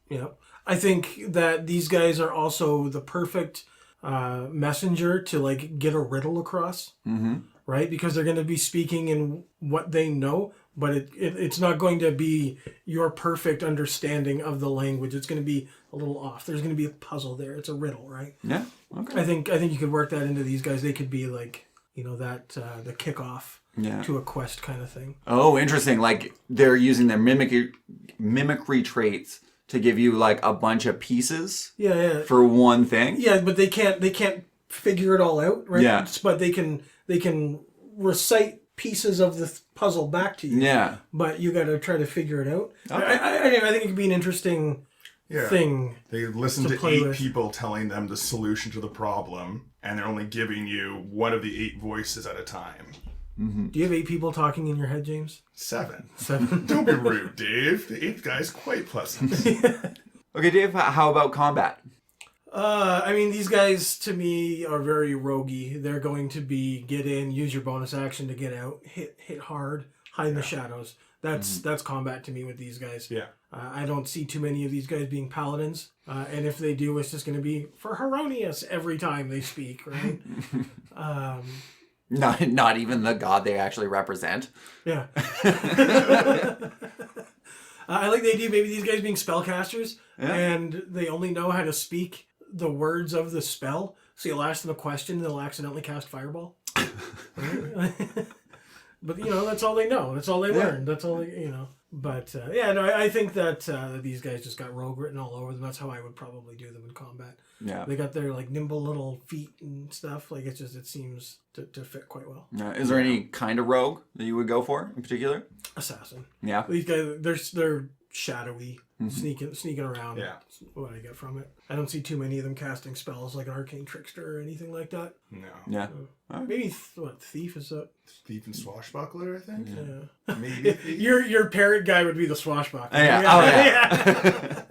Speaker 1: Yeah. I think that these guys are also the perfect messenger to, like, get a riddle across. Mm-hmm. Right? Because they're going to be speaking in what they know, but it's not going to be your perfect understanding of the language. It's going to be a little off. There's going to be a puzzle there. It's a riddle, right?
Speaker 2: Yeah. Okay.
Speaker 1: I think you could work that into these guys. They could be like, the kickoff to a quest kind of thing.
Speaker 2: Oh, interesting. Like, they're using their mimicry traits to give you like a bunch of pieces.
Speaker 1: Yeah.
Speaker 2: For one thing.
Speaker 1: Yeah, but they can't figure it all out, right?
Speaker 2: Yeah.
Speaker 1: But they can recite pieces of the puzzle back to you.
Speaker 2: Yeah.
Speaker 1: But you got to try to figure it out.
Speaker 2: Okay.
Speaker 1: I think it could be an interesting thing.
Speaker 3: They listen to
Speaker 1: play
Speaker 3: 8
Speaker 1: with.
Speaker 3: people telling them the solution to the problem, and they're only giving you one of the 8 voices at a time.
Speaker 1: Do you have 8 people talking in your head, James?
Speaker 3: 7.
Speaker 1: 7.
Speaker 3: Don't be rude, Dave. The 8th guy's quite pleasant.
Speaker 2: Okay, Dave, how about combat?
Speaker 1: These guys to me are very roguey. They're going to be get in, use your bonus action to get out, hit hard, hide in the shadows. That's combat to me with these guys.
Speaker 3: Yeah.
Speaker 1: I don't see too many of these guys being paladins, and if they do, it's just going to be for Heronius every time they speak, right?
Speaker 2: Not even the god they actually represent.
Speaker 1: Yeah. I like the idea of maybe these guys being spellcasters, and they only know how to speak the words of the spell, so you'll ask them a question and they'll accidentally cast Fireball. Right? But, that's all they know. That's all they learned. That's all they, But, I think that these guys just got rogue written all over them. That's how I would probably do them in combat.
Speaker 2: Yeah.
Speaker 1: They got their, like, nimble little feet and stuff. Like, it seems to fit quite well.
Speaker 2: Is there any kind of rogue that you would go for in particular?
Speaker 1: Assassin.
Speaker 2: Yeah.
Speaker 1: These guys, they're shadowy, sneaking around.
Speaker 3: Yeah.
Speaker 1: That's what I get from it. I don't see too many of them casting spells like an arcane trickster or anything like that.
Speaker 3: No.
Speaker 2: Yeah.
Speaker 1: Maybe thief is that?
Speaker 3: Thief and swashbuckler, I think.
Speaker 1: Yeah.
Speaker 3: Maybe thief.
Speaker 1: Your parrot guy would be the swashbuckler.
Speaker 2: Yeah. Oh, yeah.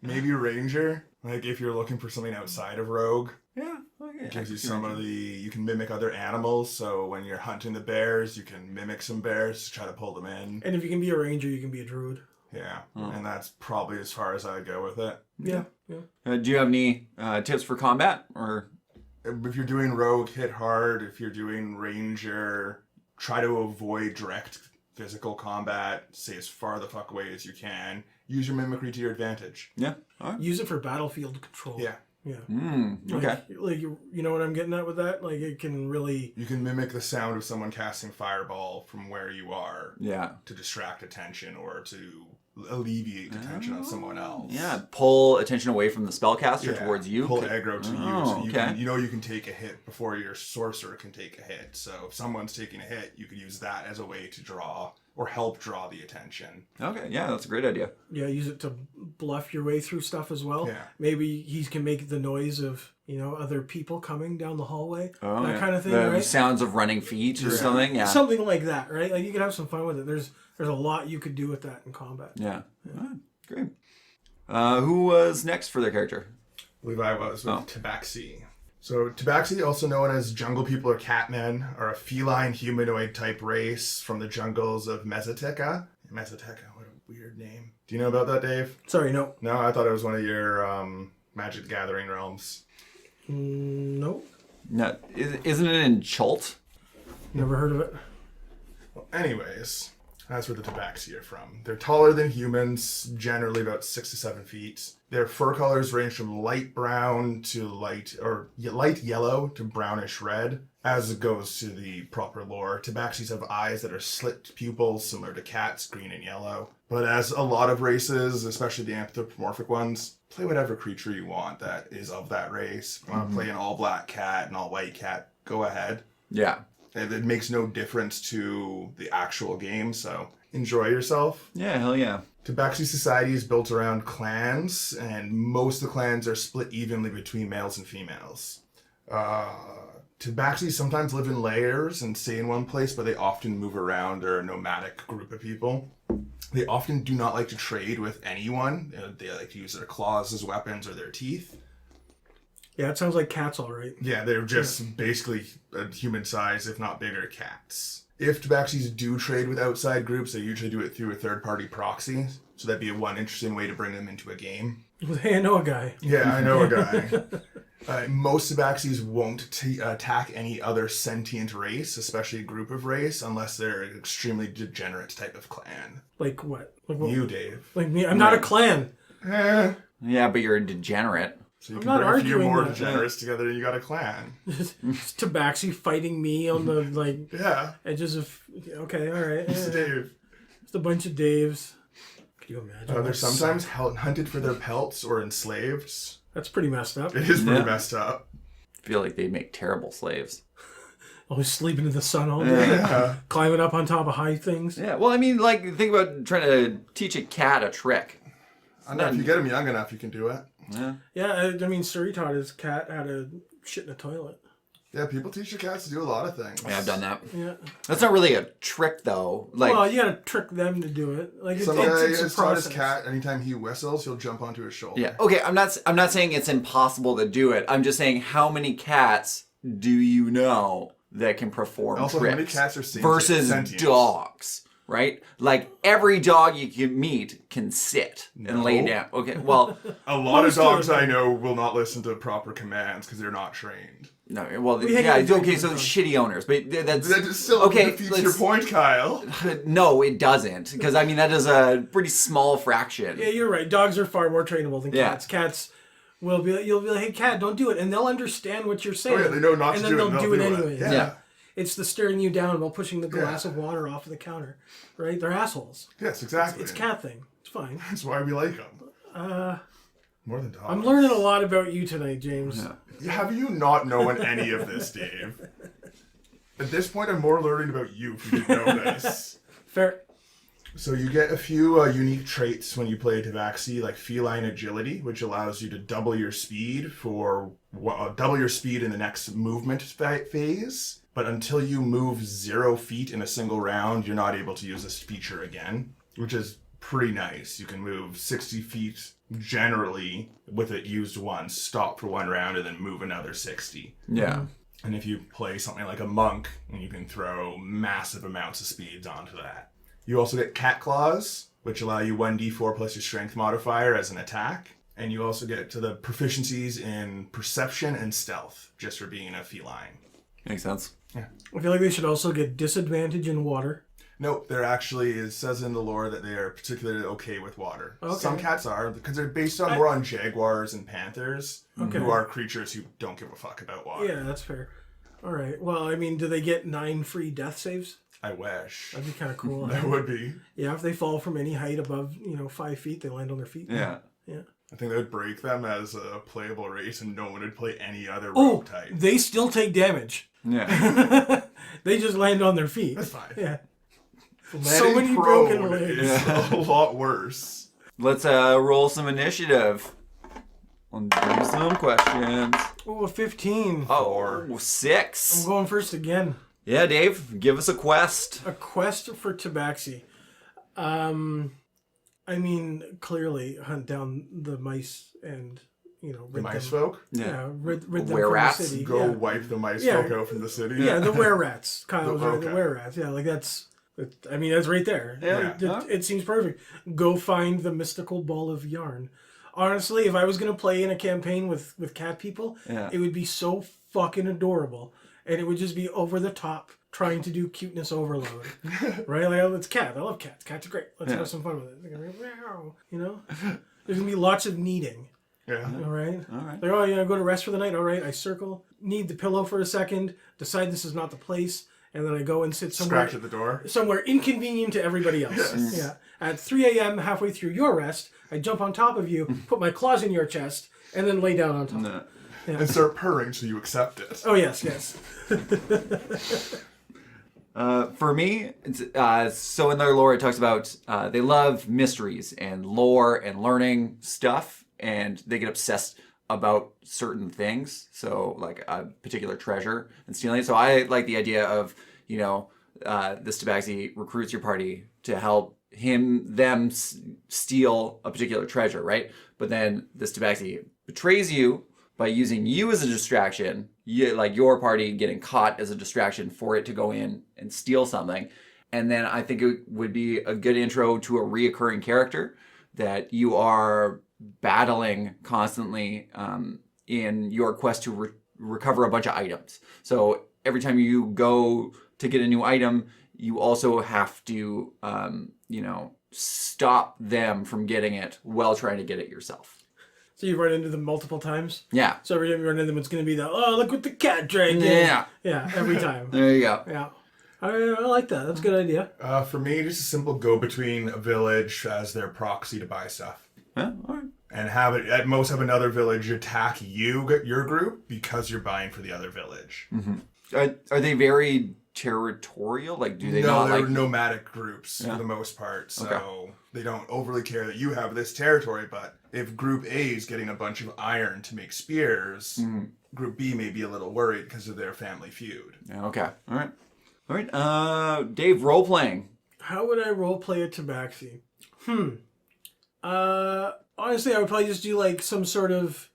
Speaker 3: Maybe ranger. Like if you're looking for something outside of rogue.
Speaker 2: Yeah. Okay.
Speaker 3: It gives you some of the, you can mimic other animals, so when you're hunting the bears, you can mimic some bears to try to pull them in.
Speaker 1: And if you can be a ranger, you can be a druid.
Speaker 3: Yeah, and that's probably as far as I go with it.
Speaker 1: Yeah.
Speaker 2: Do you have any tips for combat? Or
Speaker 3: If you're doing rogue, hit hard. If you're doing ranger, try to avoid direct physical combat. Stay as far the fuck away as you can. Use your mimicry to your advantage.
Speaker 2: yeah. All right.
Speaker 1: Use it for battlefield control.
Speaker 3: Yeah.
Speaker 1: Yeah.
Speaker 2: Okay.
Speaker 1: Like you know what I'm getting at with that? Like it can really...
Speaker 3: You can mimic the sound of someone casting fireball from where you are.
Speaker 2: Yeah.
Speaker 3: To distract attention or to alleviate attention on someone else.
Speaker 2: Yeah. Pull attention away from the spellcaster towards you.
Speaker 3: Pull aggro to you. So you
Speaker 2: okay.
Speaker 3: can, you can take a hit before your sorcerer can take a hit. So if someone's taking a hit, you could use that as a way to draw or help draw the attention.
Speaker 2: Okay. Yeah, that's a great idea.
Speaker 1: Yeah, use it to bluff your way through stuff as well.
Speaker 3: Yeah.
Speaker 1: Maybe he can make the noise of, other people coming down the hallway.
Speaker 2: Oh,
Speaker 1: that
Speaker 2: yeah.
Speaker 1: kind of thing,
Speaker 2: the
Speaker 1: right?
Speaker 2: sounds of running feet or something. Yeah.
Speaker 1: Something like that, right? Like you could have some fun with it. There's a lot you could do with that in combat.
Speaker 2: Yeah. All right. Great. Who was next for their character?
Speaker 3: I believe I was with Tabaxi. So Tabaxi, also known as jungle people or catmen, are a feline humanoid type race from the jungles of Mesoteca. Mesoteca, what a weird name. Do you know about that, Dave?
Speaker 1: Sorry, no.
Speaker 3: No, I thought it was one of your Magic the Gathering realms.
Speaker 1: Nope.
Speaker 2: No, isn't it in Chult?
Speaker 1: Never heard of it.
Speaker 3: Well, anyways, that's where the Tabaxi are from. They're taller than humans, generally about 6 to 7 feet. Their fur colors range from light brown to light yellow to brownish red. As it goes to the proper lore, Tabaxis have eyes that are slit pupils, similar to cats, green and yellow. But as a lot of races, especially the anthropomorphic ones, play whatever creature you want that is of that race. If you want to play an all-black cat, an all-white cat, go ahead.
Speaker 2: Yeah.
Speaker 3: It makes no difference to the actual game, so enjoy yourself.
Speaker 2: Yeah, hell yeah.
Speaker 3: Tabaxi society is built around clans, and most of the clans are split evenly between males and females. Tabaxi sometimes live in layers and stay in one place, but they often move around. They're a nomadic group of people. They often do not like to trade with anyone. They like to use their claws as weapons or their teeth.
Speaker 1: Yeah, it sounds like cats, all right.
Speaker 3: Yeah, they're just basically a human size, if not bigger, cats. If Tabaxis do trade with outside groups, they usually do it through a third-party proxy. So that'd be one interesting way to bring them into a game.
Speaker 1: Hey, I know a guy.
Speaker 3: Yeah, I know a guy. Most Tabaxis won't attack any other sentient race, especially a group of race, unless they're an extremely degenerate type of clan.
Speaker 1: Like what? Like what?
Speaker 3: You, Dave.
Speaker 1: Like me? I'm not a clan.
Speaker 2: Yeah, but you're a degenerate.
Speaker 3: So you
Speaker 1: I'm
Speaker 3: can
Speaker 1: not
Speaker 3: bring a few
Speaker 1: arguing
Speaker 3: more
Speaker 1: that.
Speaker 3: degenerates together and you got a clan.
Speaker 1: Tabaxi fighting me on the like
Speaker 3: Yeah.
Speaker 1: edges of. Okay, all right.
Speaker 3: It's Dave.
Speaker 1: It's a bunch of Daves. Can you imagine?
Speaker 3: They're sometimes hunted for their pelts or enslaved.
Speaker 1: That's pretty messed up.
Speaker 3: It is pretty
Speaker 2: Yeah.
Speaker 3: messed up.
Speaker 2: I feel like they'd make terrible slaves.
Speaker 1: Always sleeping in the sun all day,
Speaker 3: Yeah.
Speaker 1: climbing up on top of high things.
Speaker 2: Yeah, well, I mean, like, think about trying to teach a cat a trick.
Speaker 3: I know if you get him young enough, you can do it.
Speaker 2: Yeah.
Speaker 1: Yeah, I mean, Suri taught his cat how to shit in a toilet.
Speaker 3: Yeah, people teach their cats to do a lot of things.
Speaker 2: Yeah, I've done that.
Speaker 1: Yeah.
Speaker 2: That's not really a trick, though. Like,
Speaker 1: Well, you gotta trick them to do it. Like
Speaker 3: Some guy
Speaker 1: it's a
Speaker 3: has taught his
Speaker 1: process.
Speaker 3: cat anytime he whistles, he'll jump onto his shoulder.
Speaker 2: yeah, okay. I'm not saying it's impossible to do it. I'm just saying, how many cats do you know that can perform
Speaker 3: Also, how
Speaker 2: tricks
Speaker 3: many cats are
Speaker 2: versus
Speaker 3: sentient?
Speaker 2: dogs? Right? Like, every dog you can meet can sit and lay
Speaker 3: No.
Speaker 2: down. Okay, well,
Speaker 3: A lot of
Speaker 1: Most of
Speaker 3: dogs
Speaker 1: them.
Speaker 3: I know will not listen to proper commands because they're not trained.
Speaker 2: no, well,
Speaker 1: We hang
Speaker 2: yeah,
Speaker 1: out with
Speaker 2: okay,
Speaker 1: different
Speaker 2: so
Speaker 1: dogs.
Speaker 2: shitty owners, but that's
Speaker 3: That just still
Speaker 2: okay.
Speaker 3: defeats your
Speaker 2: let's-
Speaker 3: point, Kyle.
Speaker 2: No, it doesn't, because I mean that is a pretty small fraction.
Speaker 1: Yeah, you're right. Dogs are far more trainable than
Speaker 2: Yeah.
Speaker 1: cats. Cats will be. You'll be like, "Hey, cat, don't do it," and they'll understand what you're saying.
Speaker 3: Oh yeah, they know not
Speaker 1: and
Speaker 3: to
Speaker 1: then
Speaker 3: do it.
Speaker 1: they'll do it anyway.
Speaker 2: Yeah.
Speaker 1: It's the staring you down while pushing the glass
Speaker 3: Yeah.
Speaker 1: of water off of the counter, right? They're assholes.
Speaker 3: Yes, exactly.
Speaker 1: It's a cat thing. It's fine.
Speaker 3: That's why we like them. More than dogs.
Speaker 1: I'm learning a lot about you tonight, James.
Speaker 3: Have you not known any of this, Dave? At this point, I'm more learning about you if you didn't know this.
Speaker 1: Fair.
Speaker 3: So you get a few unique traits when you play Tabaxi, like feline agility, which allows you to double your speed in the next movement phase. But until you move 0 feet in a single round, you're not able to use this feature again, which is pretty nice. You can move 60 feet generally with it used once, stop for 1 round, and then move another 60.
Speaker 2: Yeah.
Speaker 3: And if you play something like a monk, you can throw massive amounts of speeds onto that. You also get cat claws, which allow you 1d4 plus your strength modifier as an attack. And you also get to the proficiencies in perception and stealth, just for being a feline.
Speaker 2: Makes sense.
Speaker 1: I feel like they should also get disadvantage in water.
Speaker 3: Nope, they're actually, it says in the lore that they are particularly okay with water.
Speaker 1: Okay.
Speaker 3: Some cats are, because they're based on more on jaguars and panthers, who are creatures who don't give a fuck about water.
Speaker 1: Yeah, that's fair. All right. Well, I mean, do they get 9 free death saves?
Speaker 3: I wish.
Speaker 1: That'd be kind of cool.
Speaker 3: That would be.
Speaker 1: Yeah, if they fall from any height above, 5 feet, they land on their feet.
Speaker 2: Yeah.
Speaker 1: Yeah.
Speaker 3: I think that would break them as a playable race and no one would play any other
Speaker 1: Oh,
Speaker 3: rogue type.
Speaker 1: they still take damage.
Speaker 2: Yeah.
Speaker 1: They just land on their feet.
Speaker 3: That's fine.
Speaker 1: Yeah. So
Speaker 3: Letting
Speaker 1: many
Speaker 3: prone
Speaker 1: broken legs.
Speaker 3: is a lot worse.
Speaker 2: Let's roll some initiative. I'll do some questions.
Speaker 1: Oh, a 15.
Speaker 2: Oh, 6.
Speaker 1: I'm going first again.
Speaker 2: Yeah, Dave, give us a quest.
Speaker 1: A quest for Tabaxi. I mean, clearly hunt down the mice and
Speaker 3: The mice folk?
Speaker 1: rid them
Speaker 2: Were
Speaker 1: from
Speaker 2: rats?
Speaker 1: the city.
Speaker 3: Go
Speaker 1: yeah.
Speaker 3: wipe the mice
Speaker 1: Yeah.
Speaker 3: folk out from the city?
Speaker 1: Yeah, the were-rats. Kyle was right,
Speaker 3: Okay.
Speaker 1: the were-rats. Yeah, like that's right there.
Speaker 2: Yeah.
Speaker 1: It seems perfect. Go find the mystical ball of yarn. Honestly, if I was going to play in a campaign with cat people, it would be so fucking adorable. And it would just be over the top, trying to do cuteness overload. Right? Like, oh, it's cat. I love cats. Cats are great. Let's have some fun with it. They're gonna be, meow, There's going to be lots of kneading.
Speaker 3: Yeah.
Speaker 1: All right.
Speaker 2: right.
Speaker 1: Like, oh, yeah, go to rest for the night. All right. I circle, knead the pillow for a second, decide this is not the place, and then I go and sit somewhere.
Speaker 3: Scratch at the door.
Speaker 1: Somewhere inconvenient to everybody else.
Speaker 3: Yes.
Speaker 1: Yeah. At 3 a.m., halfway through your rest, I jump on top of you, put my claws in your chest, and then lay down on top.
Speaker 2: No.
Speaker 3: And start purring so you accept it.
Speaker 1: Oh, yes.
Speaker 2: For me, it's, so in their lore, it talks about they love mysteries and lore and learning stuff, and they get obsessed about certain things. So, like a particular treasure and stealing it. So, I like the idea of this Tabaxi recruits your party to help them steal a particular treasure, right? But then this Tabaxi betrays you by using you as a distraction, like your party getting caught as a distraction for it to go in and steal something. And then I think it would be a good intro to a reoccurring character that you are battling constantly in your quest to recover a bunch of items. So every time you go to get a new item, you also have to, stop them from getting it while trying to get it yourself.
Speaker 1: So you run into them multiple times?
Speaker 2: Yeah.
Speaker 1: So every time you run into them, it's going to be look what the cat dragged in.
Speaker 2: Yeah.
Speaker 1: Yeah, every time.
Speaker 2: There you go.
Speaker 1: Yeah. I like that. That's a good idea.
Speaker 3: For me, just a simple go-between a village as their proxy to buy stuff.
Speaker 2: Yeah, all right.
Speaker 3: And at most have another village attack your group because you're buying for the other village.
Speaker 2: Mm-hmm. Are they very territorial? Like, do they not
Speaker 3: they're
Speaker 2: like
Speaker 3: nomadic groups for the most part, so they don't overly care that you have this territory. But if Group A is getting a bunch of iron to make spears, Group B may be a little worried because of their family feud.
Speaker 2: Yeah, okay. All right. Dave, role playing.
Speaker 1: How would I role play a Tabaxi? Honestly, I would probably just do like some sort of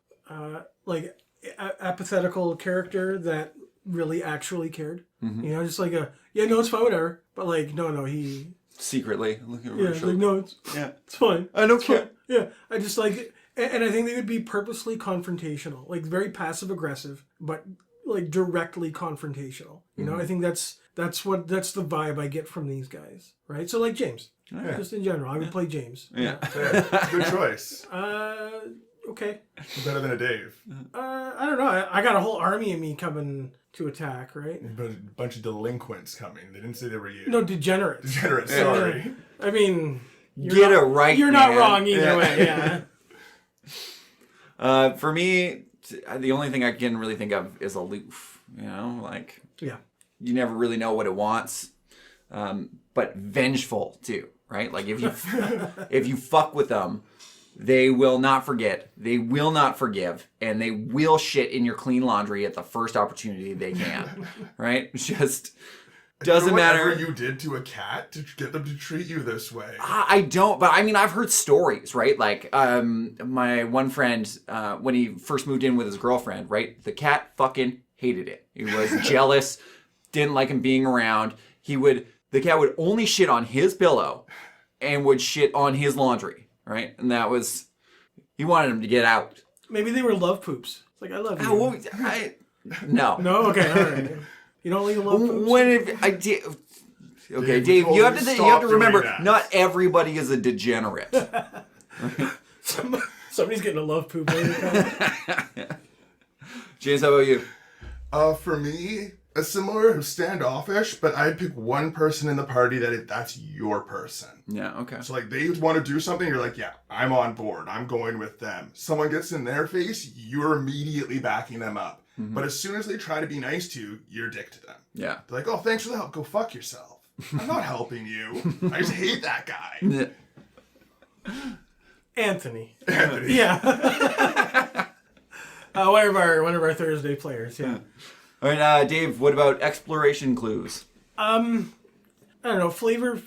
Speaker 1: apathetical character that really actually cared. Just like it's fine, whatever. But like, no, he
Speaker 2: Secretly. Look at
Speaker 1: no, it's fine.
Speaker 2: I don't
Speaker 1: It's
Speaker 2: care.
Speaker 1: fine. Yeah, I just like it. And I think they would be purposely confrontational, like very passive aggressive, but like directly confrontational. I think that's the vibe I get from these guys, right? So like James, just in general, I would play James.
Speaker 2: Yeah.
Speaker 3: Fair. Good choice.
Speaker 1: Okay.
Speaker 3: Better than a Dave.
Speaker 1: I don't know. I got a whole army of me coming to attack, right?
Speaker 3: But a bunch of delinquents coming. They didn't say they were you.
Speaker 1: No, degenerates.
Speaker 3: Degenerates, sorry.
Speaker 1: I mean,
Speaker 2: Get it right,
Speaker 1: You're not
Speaker 2: man.
Speaker 1: wrong either
Speaker 2: Yeah.
Speaker 1: way. Yeah.
Speaker 2: For me, the only thing I can really think of is aloof. Like
Speaker 1: Yeah.
Speaker 2: you never really know what it wants, but vengeful too, right? Like if you fuck with them, they will not forget, they will not forgive, and they will shit in your clean laundry at the first opportunity they can, right? It just doesn't matter.
Speaker 3: Whatever you did to a cat to get them to treat you this way.
Speaker 2: I don't, but I mean, I've heard stories, right? Like, my one friend, when he first moved in with his girlfriend, right? The cat fucking hated it. He was jealous, didn't like him being around. The cat would only shit on his pillow and would shit on his laundry, right? And he wanted him to get out.
Speaker 1: Maybe they were love poops. It's like, I love you.
Speaker 2: No.
Speaker 1: No? Okay, all right. You don't like love poops?
Speaker 2: Okay,
Speaker 3: Dave,
Speaker 2: Dave,
Speaker 3: we
Speaker 2: you
Speaker 3: told
Speaker 2: have
Speaker 3: you
Speaker 2: to
Speaker 3: stop
Speaker 2: remember,
Speaker 3: doing that.
Speaker 2: not everybody is a degenerate.
Speaker 1: Somebody's getting a love poop later.
Speaker 2: James, how about you?
Speaker 3: For me, a similar standoffish, but I'd pick one person in the party that's your person.
Speaker 2: Yeah, okay.
Speaker 3: So like they want to do something, you're like, yeah, I'm on board. I'm going with them. Someone gets in their face, you're immediately backing them up. But as soon as they try to be nice to you, you're a dick to them.
Speaker 2: Yeah.
Speaker 3: They're like, oh, thanks for the help. Go fuck yourself. I'm not helping you. I just hate that guy.
Speaker 1: Anthony.
Speaker 3: Anthony.
Speaker 1: Yeah. One of our Thursday players, yeah.
Speaker 2: All right, Dave, what about exploration clues?
Speaker 1: I don't know, flavor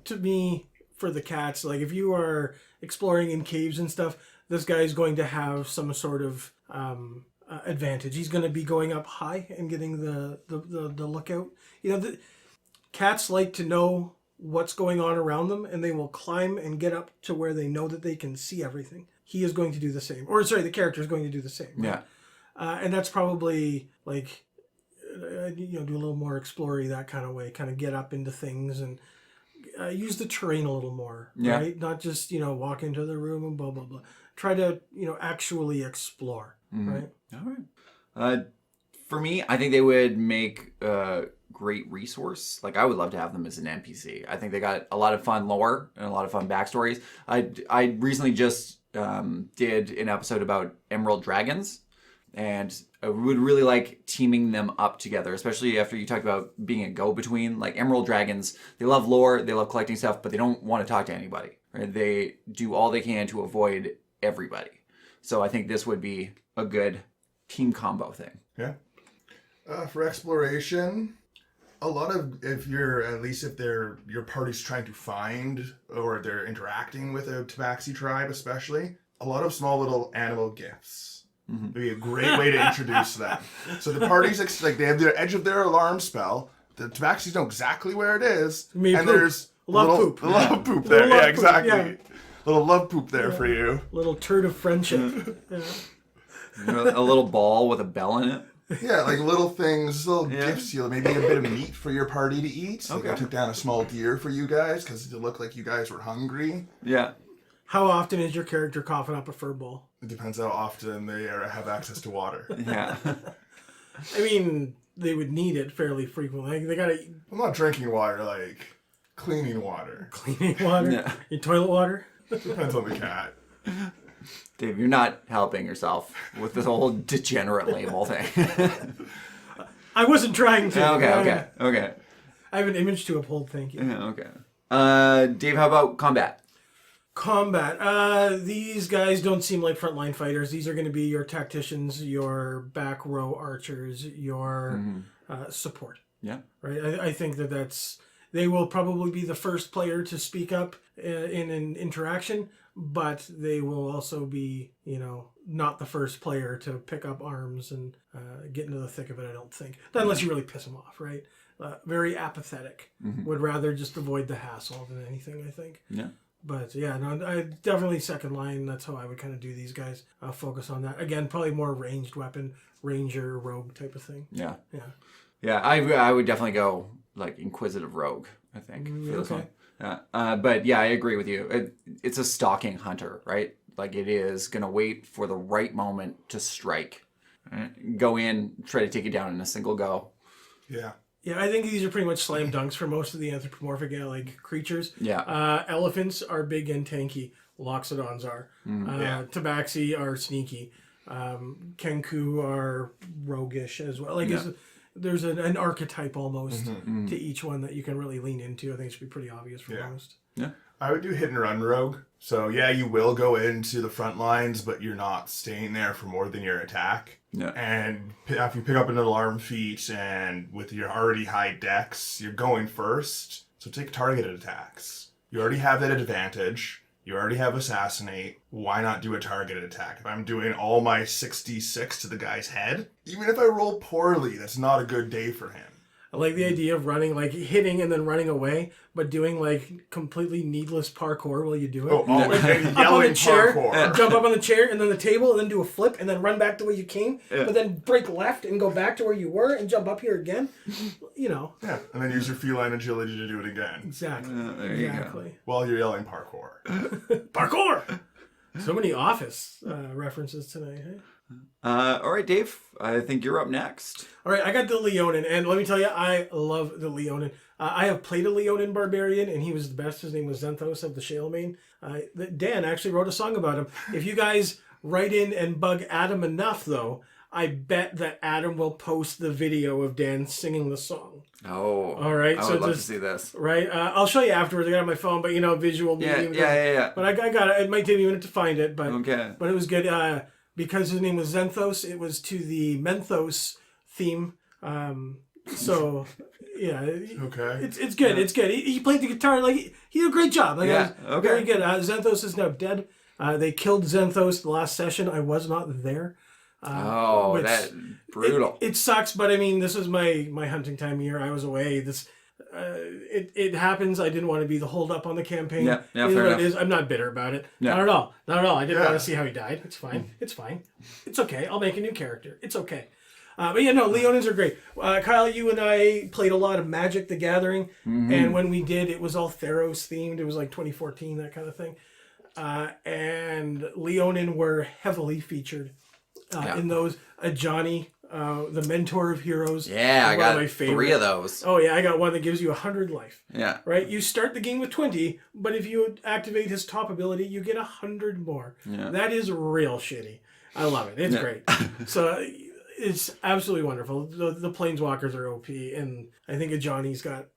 Speaker 1: to me for the cats, like if you are exploring in caves and stuff, this guy is going to have some sort of advantage. He's going to be going up high and getting the lookout. Cats like to know what's going on around them, and they will climb and get up to where they know that they can see everything. He is going to do the same. Or, sorry, the character is going to do the same. Right?
Speaker 2: Yeah.
Speaker 1: And that's probably, like, do a little more explory, that kind of way. Kind of get up into things and use the terrain a little more, right? Not just, walk into the room and blah, blah, blah. Try to, actually explore, right?
Speaker 2: All right. For me, I think they would make a great resource. Like, I would love to have them as an NPC. I think they got a lot of fun lore and a lot of fun backstories. I recently just did an episode about emerald dragons, and I would really like teaming them up together, especially after you talked about being a go-between. Like, emerald dragons, they love lore, they love collecting stuff, but they don't want to talk to anybody. Right? They do all they can to avoid everybody. So I think this would be a good team combo thing.
Speaker 3: Yeah. For exploration, a lot of, if your party's trying to find, or they're interacting with a Tabaxi tribe especially, a lot of small little animal gifts would be a great way to introduce them. So the party's, they have the edge of their alarm spell, the Tabaxis know exactly where it is, and
Speaker 1: poop.
Speaker 3: there's
Speaker 1: Love poop
Speaker 3: there.
Speaker 1: Love
Speaker 3: Yeah,
Speaker 1: poop,
Speaker 3: exactly.
Speaker 1: yeah.
Speaker 3: Little love poop there for you.
Speaker 1: Little turd of friendship. Yeah.
Speaker 2: A little ball with a bell in it.
Speaker 3: Yeah, like little things, little gifts. Maybe a bit of meat for your party to eat. Like I took down a small deer for you guys because it looked like you guys were hungry.
Speaker 2: Yeah.
Speaker 1: How often is your character coughing up a fur ball?
Speaker 3: It depends how often they have access to water.
Speaker 2: Yeah.
Speaker 1: I mean, they would need it fairly frequently. Like, they gotta
Speaker 3: I'm not drinking water, like cleaning water.
Speaker 1: cleaning water, your toilet water.
Speaker 3: Depends on the cat.
Speaker 2: Dave, you're not helping yourself with this whole degenerate label thing.
Speaker 1: I wasn't trying to.
Speaker 2: Okay.
Speaker 1: I have an image to uphold. Thank you.
Speaker 2: Yeah, okay. Dave, how about combat?
Speaker 1: Combat. These guys don't seem like frontline fighters. These are going to be your tacticians, your back row archers, your support.
Speaker 2: Yeah.
Speaker 1: Right. I think they will probably be the first player to speak up in an interaction, but they will also be, not the first player to pick up arms and get into the thick of it, I don't think. Not unless you really piss them off, right? Very apathetic. Would rather just avoid the hassle than anything, I think.
Speaker 2: Yeah.
Speaker 1: But yeah, no, I definitely second line. That's how I would kind of do these guys. Focus on that. Again, probably more ranged weapon, ranger, rogue type of thing.
Speaker 2: Yeah.
Speaker 1: Yeah.
Speaker 2: Yeah, I would definitely go like Inquisitive Rogue, I think, for this one. But yeah, I agree with you. It's a stalking hunter, right? Like, it is going to wait for the right moment to strike. Right? Go in, try to take it down in a single go.
Speaker 3: Yeah.
Speaker 1: Yeah, I think these are pretty much slam dunks for most of the anthropomorphic creatures.
Speaker 2: Yeah.
Speaker 1: Elephants are big and tanky. Loxodons are. Tabaxi are sneaky. Kenku are roguish as well. There's an archetype almost to each one that you can really lean into. I think it should be pretty obvious for most.
Speaker 2: Yeah.
Speaker 3: I would do hit and run rogue. So yeah, you will go into the front lines, but you're not staying there for more than your attack.
Speaker 2: Yeah.
Speaker 3: And if you pick up an alarm feat and with your already high dex, you're going first. So take targeted attacks. You already have that advantage. You already have assassinate. Why not do a targeted attack? If I'm doing all my 66 to the guy's head, even if I roll poorly, that's not a good day for him.
Speaker 1: I like the idea of running, hitting and then running away, but doing completely needless parkour while you do it.
Speaker 3: And
Speaker 1: Up on the chair,
Speaker 3: parkour.
Speaker 1: jump up on the chair and then the table and then do a flip and then run back the way you came, but then break left and go back to where you were and jump up here again.
Speaker 3: Yeah, and then use your feline agility to do it again.
Speaker 1: Exactly.
Speaker 2: There you
Speaker 1: exactly.
Speaker 2: go.
Speaker 3: While you're yelling parkour.
Speaker 1: Parkour! So many Office references tonight, hey?
Speaker 2: All right, Dave, I think you're up next.
Speaker 1: All right, I got the Leonin, and let me tell you, I love the Leonin. I have played a Leonin barbarian, and he was the best. His name was Xenthos of the Shalemane. Dan actually wrote a song about him. If you guys write in and bug Adam enough, though, I bet that Adam will post the video of Dan singing the song.
Speaker 2: Oh,
Speaker 1: all right.
Speaker 2: I would love to see this.
Speaker 1: Right, I'll show you afterwards. I got it on my phone, but visual medium.
Speaker 2: Yeah.
Speaker 1: But I got it. It might take me a minute to find it, but
Speaker 2: okay.
Speaker 1: But it was good. Because his name was Xenthos, it was to the Menthos theme. So yeah,
Speaker 3: okay,
Speaker 1: it's good. It's good. He played the guitar he did a great job. Very good. Xenthos is now dead. They killed Xanthos the last session. I was not there.
Speaker 2: Oh, that brutal.
Speaker 1: It sucks, but I mean, this is my hunting time year. I was away. It happens. I didn't want to be the hold up on the campaign.
Speaker 2: Yeah,
Speaker 1: It is
Speaker 2: fair
Speaker 1: what
Speaker 2: enough.
Speaker 1: it is. I'm not bitter about it.
Speaker 2: Yeah.
Speaker 1: Not at all. Not at all. I didn't
Speaker 3: Yeah.
Speaker 1: want to see how he died. It's fine. It's fine. It's okay. I'll make a new character. It's okay. But yeah, no, Leonins are great. Kyle, you and I played a lot of Magic the Gathering, and when we did, it was all Theros themed. It was like 2014, that kind of thing. And Leonin were heavily featured in those. Johnny, the mentor of heroes.
Speaker 2: Yeah, I
Speaker 1: one of
Speaker 2: got
Speaker 1: my
Speaker 2: 3
Speaker 1: favorite.
Speaker 2: of those.
Speaker 1: Oh yeah, I got one that gives you 100 life.
Speaker 2: Yeah.
Speaker 1: Right? You start the game with 20, but if you activate his top ability, you get 100 more.
Speaker 2: Yeah.
Speaker 1: That is real shitty. I love it. It's great. So it's absolutely wonderful. The Planeswalkers are OP, and I think Johnny's got,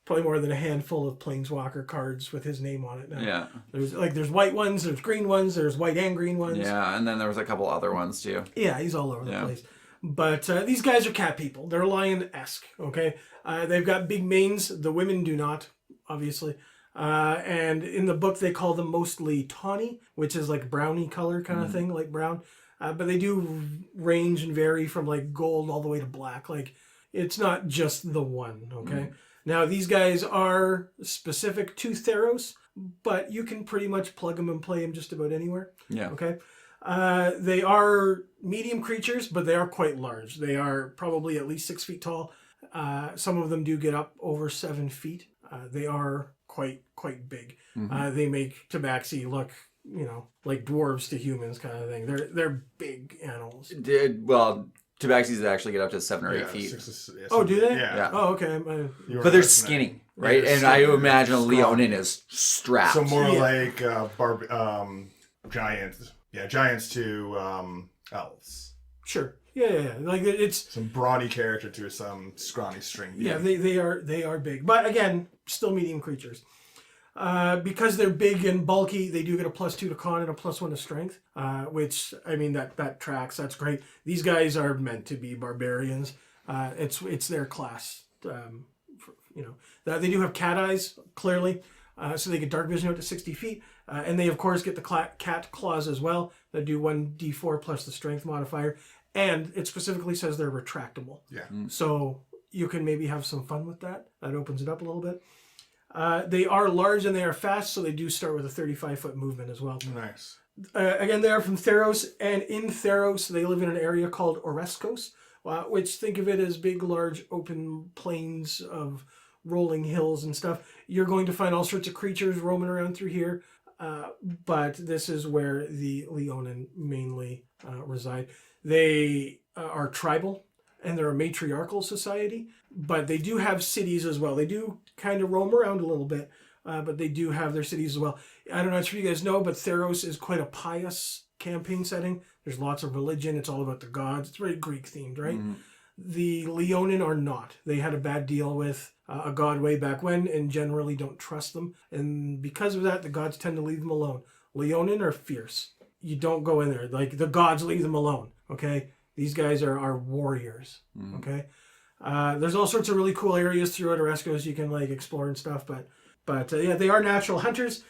Speaker 1: probably more than a handful of Planeswalker cards with his name on it now.
Speaker 2: Yeah.
Speaker 1: There's white ones, there's green ones, there's white and green ones.
Speaker 2: Yeah, and then there was a couple other ones too.
Speaker 1: Yeah, he's all over the place. But these guys are cat people. They're lion-esque, okay? They've got big manes. The women do not, obviously. And in the book, they call them mostly tawny, which is like brownie color kind of thing, like brown. But they do range and vary from like gold all the way to black. Like, it's not just the one, okay? Now, these guys are specific to Theros, but you can pretty much plug them and play them just about anywhere.
Speaker 2: Yeah.
Speaker 1: Okay. They are medium creatures, but they are quite large. They are probably at least 6 feet tall. Some of them do get up over 7 feet. They are quite big. They make Tabaxi look, like dwarves to humans kind of thing. They're big animals.
Speaker 2: Tabaxis actually get up to 7 or 8
Speaker 3: Yeah,
Speaker 2: feet.
Speaker 1: Oh, do they?
Speaker 3: Yeah.
Speaker 1: Oh, okay.
Speaker 3: You were
Speaker 2: But they're
Speaker 3: mentioning
Speaker 2: skinny,
Speaker 3: that.
Speaker 2: right?
Speaker 3: Yeah,
Speaker 2: And I
Speaker 3: skinny,
Speaker 2: imagine a
Speaker 3: strong.
Speaker 2: Leonin is strapped.
Speaker 3: So more
Speaker 1: Yeah.
Speaker 3: like giants. Yeah, giants to elves.
Speaker 1: Sure. Yeah. Like it's
Speaker 3: Some brawny character to some scrawny string.
Speaker 1: yeah. They are big, but again, still medium creatures. Because they're big and bulky, they do get a +2 to con and a +1 to strength, which, I mean, that tracks. That's great. These guys are meant to be barbarians. It's their class. They do have cat eyes, clearly, so they get dark vision out to 60 feet. And they, of course, get the cat claws as well that do 1d4 plus the strength modifier. And it specifically says they're retractable.
Speaker 3: Yeah.
Speaker 1: So you can maybe have some fun with that. That opens it up a little bit. They are large and they are fast, so they do start with a 35-foot movement as well.
Speaker 3: Nice.
Speaker 1: Again, they are from Theros, and in Theros, they live in an area called Oreskos, which, think of it as big, large, open plains of rolling hills and stuff. You're going to find all sorts of creatures roaming around through here, but this is where the Leonin mainly reside. They are tribal, and they're a matriarchal society, but they do have cities as well. They do kind of roam around a little bit, but they do have their cities as well. I don't know if you guys know, but Theros is quite a pious campaign setting. There's lots of religion. It's all about the gods. It's very Greek themed, right? The Leonin are not. They had a bad deal with a god way back when and generally don't trust them. And because of that, the gods tend to leave them alone. Leonin are fierce. You don't go in there. Like, the gods leave them alone, okay? These guys are warriors, okay? There's all sorts of really cool areas throughout Oreskos you can, like, explore and stuff, but yeah, they are natural hunters.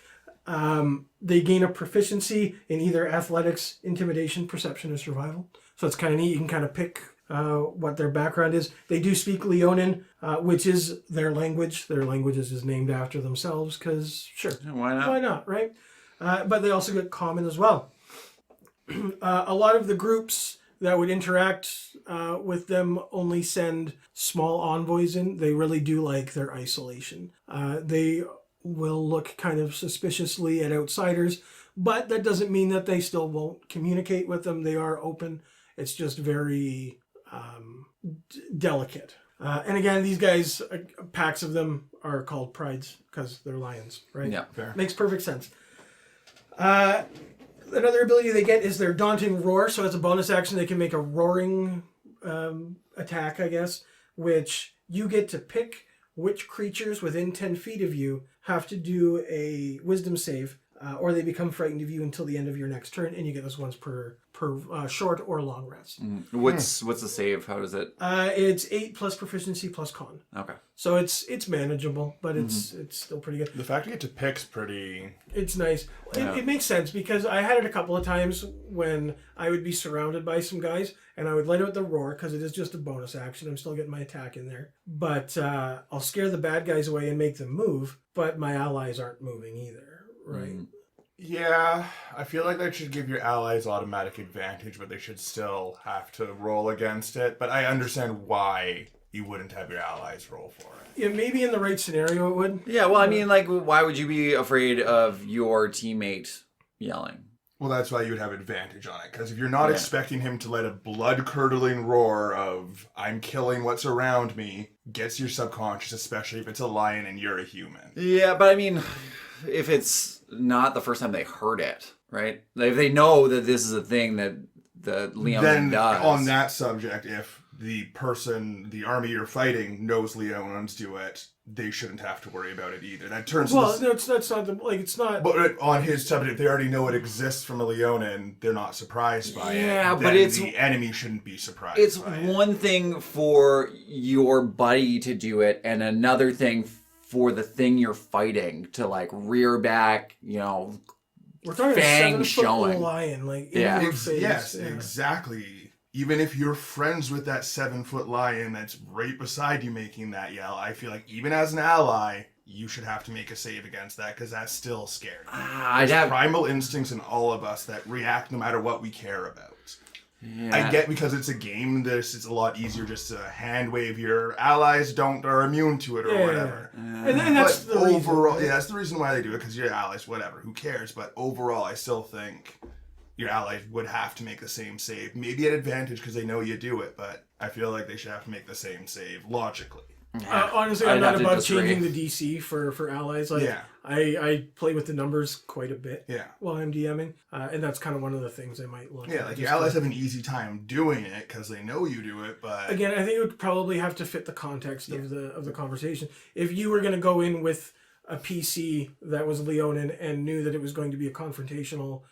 Speaker 1: They gain a proficiency in either athletics, intimidation, perception, or survival. So it's kind of neat. You can kind of pick what their background is. They do speak Leonin, which is their language. Their language is named after themselves because, sure.
Speaker 2: Why not?
Speaker 1: Why not, right? But they also get common as well. A lot of the groups that would interact with them only send small envoys in. They really do like their isolation. They will look kind of suspiciously at outsiders, but that doesn't mean that they still won't communicate with them. They are open. It's just very delicate. And again, these guys, packs of them are called prides because they're lions, right?
Speaker 2: Yeah.
Speaker 3: Fair.
Speaker 1: Makes perfect sense. Another ability they get is their daunting roar. So as a bonus action, they can make a roaring attack, I guess, which you get to pick which creatures within 10 feet of you have to do a wisdom save, or they become frightened of you until the end of your next turn, and you get this once per per short or long rest.
Speaker 2: What's the save? How does it?
Speaker 1: It's 8 plus proficiency plus con.
Speaker 2: Okay.
Speaker 1: So it's manageable, but it's still pretty good.
Speaker 3: The fact you get to pick's pretty...
Speaker 1: It's nice. It makes sense because I had it a couple of times when I would be surrounded by some guys and I would let out the roar because it is just a bonus action. I'm still getting my attack in there. But I'll scare the bad guys away and make them move, but my allies aren't moving either, right?
Speaker 3: Yeah, I feel like that should give your allies automatic advantage, but they should still have to roll against it. But I understand why you wouldn't have your allies roll for it.
Speaker 1: Yeah, maybe in the right scenario it would.
Speaker 2: Yeah, well, I mean, like, why would you be afraid of your teammate yelling?
Speaker 3: Well, that's why you would have advantage on it. Because if you're not expecting him to let a blood-curdling roar of, I'm killing what's around me, gets your subconscious, especially if it's a lion and you're a human.
Speaker 2: Yeah, but I mean, if it's not the first time they heard it, right? Like, if they know that this is a thing that the Leonin does.
Speaker 3: Then, on that subject, if the army you're fighting knows Leonins do it, they shouldn't have to worry about it either. That turns
Speaker 1: that's not it's not.
Speaker 3: But on his subject, they already know it exists from a Leonin. They're not surprised by it.
Speaker 2: Yeah,
Speaker 3: then
Speaker 2: but it's
Speaker 3: the enemy shouldn't be surprised.
Speaker 2: It's
Speaker 3: by
Speaker 2: one thing for your buddy to do it, and another thing for the thing you're fighting to like rear back. You know,
Speaker 1: we're talking
Speaker 2: fang
Speaker 1: a 7-foot
Speaker 2: showing.
Speaker 1: lion, like
Speaker 2: Yeah.
Speaker 1: in your face.
Speaker 3: Yes,
Speaker 1: Yeah.
Speaker 3: exactly. Even if you're friends with that 7-foot lion that's right beside you making that yell, I feel like even as an ally, you should have to make a save against that because that's still scary.
Speaker 2: I'd have
Speaker 3: primal instincts in all of us that react no matter what we care about.
Speaker 2: Yeah.
Speaker 3: I get because it's a game, it's a lot easier just to hand wave your allies are immune to it or whatever.
Speaker 1: And that's
Speaker 3: But
Speaker 1: the
Speaker 3: overall,
Speaker 1: reason.
Speaker 3: that's the reason why they do it, because your allies, whatever, who cares? But overall, I still think your allies would have to make the same save. Maybe at advantage because they know you do it, but I feel like they should have to make the same save, logically.
Speaker 1: Honestly,
Speaker 2: I'd
Speaker 1: I'm not
Speaker 2: have to
Speaker 1: about
Speaker 2: disagree.
Speaker 1: changing the DC for allies. Like,
Speaker 3: Yeah.
Speaker 1: I play with the numbers quite a bit
Speaker 3: Yeah.
Speaker 1: while I'm DMing, and that's kind of one of the things I might look at.
Speaker 3: Yeah, like your
Speaker 1: Just
Speaker 3: allies have an easy time doing it because they know you do it, but...
Speaker 1: Again, I think it would probably have to fit the context of the conversation. If you were going to go in with a PC that was Leonin and knew that it was going to be a confrontational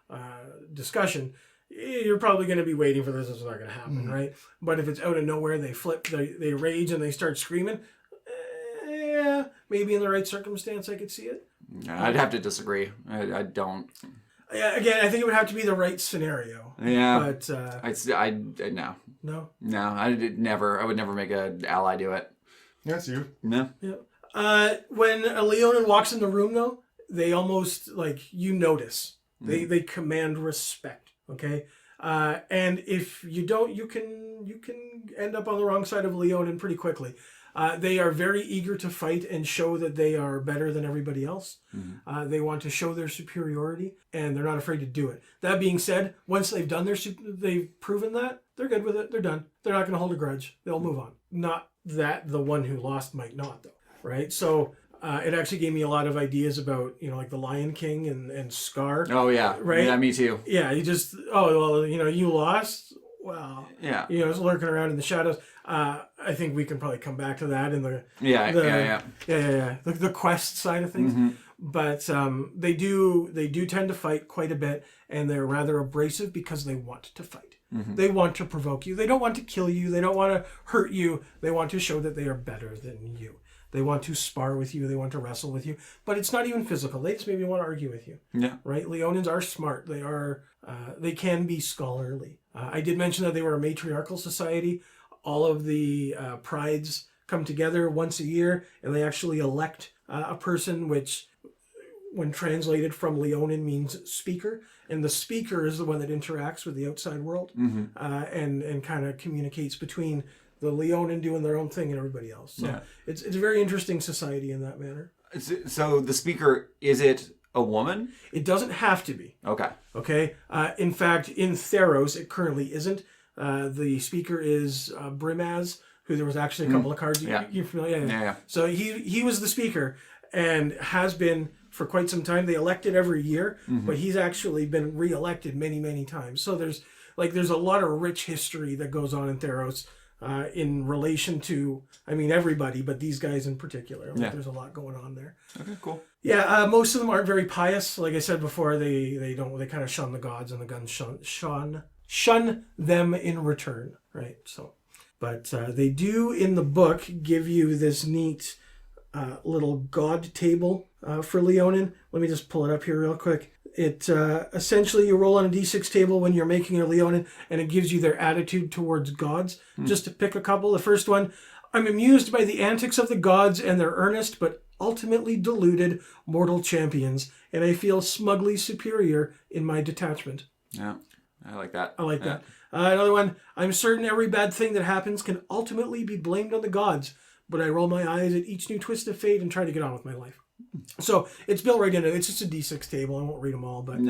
Speaker 1: discussion, you're probably going to be waiting for this. It's not going to happen, right? But if it's out of nowhere, they flip, they rage, and they start screaming. Yeah, maybe in the right circumstance, I could see it.
Speaker 2: I'd have to disagree. I don't.
Speaker 1: Yeah, again, I think it would have to be the right scenario.
Speaker 2: Yeah,
Speaker 1: But
Speaker 2: no,
Speaker 1: no.
Speaker 2: I would never make an ally do it.
Speaker 3: That's you.
Speaker 2: No.
Speaker 1: Yeah. When a Leonin walks in the room, though, they almost you notice. They command respect. Okay. And if you don't, you can end up on the wrong side of Leonin pretty quickly. They are very eager to fight and show that they are better than everybody else. They want to show their superiority, and they're not afraid to do it. That being said, once they've done they've proven that, they're good with it. They're done. They're not going to hold a grudge. They'll move on. Not that the one who lost might not, though. Right? So it actually gave me a lot of ideas about, like the Lion King and Scar.
Speaker 2: Oh yeah,
Speaker 1: Right?
Speaker 2: Yeah, me too.
Speaker 1: Yeah, you just, you lost. Well,
Speaker 2: Yeah.
Speaker 1: it's lurking around in the shadows. I think we can probably come back to that in the the quest side of things. But they do tend to fight quite a bit, and they're rather abrasive because they want to fight. They want to provoke you. They don't want to kill you. They don't want to hurt you. They want to show that they are better than you. They want to spar with you. They want to wrestle with you. But it's not even physical. They just maybe want to argue with you.
Speaker 2: Yeah.
Speaker 1: Right? Leonins are smart. They are. They can be scholarly. I did mention that they were a matriarchal society. All of the prides come together once a year, and they actually elect a person, which, when translated from Leonin, means speaker. And the speaker is the one that interacts with the outside world and kind of communicates between the Leonin doing their own thing and everybody else. So it's a very interesting society in that manner.
Speaker 2: So the speaker, is it a woman?
Speaker 1: It doesn't have to be.
Speaker 2: Okay.
Speaker 1: Okay. In fact, in Theros, it currently isn't. The speaker is Brimaz, who there was actually a couple of cards you're familiar.
Speaker 2: Yeah.
Speaker 1: So he was the speaker and has been for quite some time. They elect it every year, but he's actually been re-elected many, many times. So there's a lot of rich history that goes on in Theros in relation to, everybody, but these guys in particular. There's a lot going on there.
Speaker 2: Okay, cool.
Speaker 1: Yeah, most of them aren't very pious. Like I said before, they kind of shun the gods, and the guns shun shun them in return, right? So, but they do in the book give you this neat little god table for Leonin. Let me just pull it up here real quick. It essentially, you roll on a d6 table when you're making a Leonin, and it gives you their attitude towards gods. Just to pick a couple. The first one, I'm amused by the antics of the gods and their earnest but ultimately deluded mortal champions, and I feel smugly superior in my detachment.
Speaker 2: Yeah, I like that.
Speaker 1: I like that. Another one, I'm certain every bad thing that happens can ultimately be blamed on the gods, but I roll my eyes at each new twist of fate and try to get on with my life. So it's built right into it. It's just a d6 table. I won't read them all, but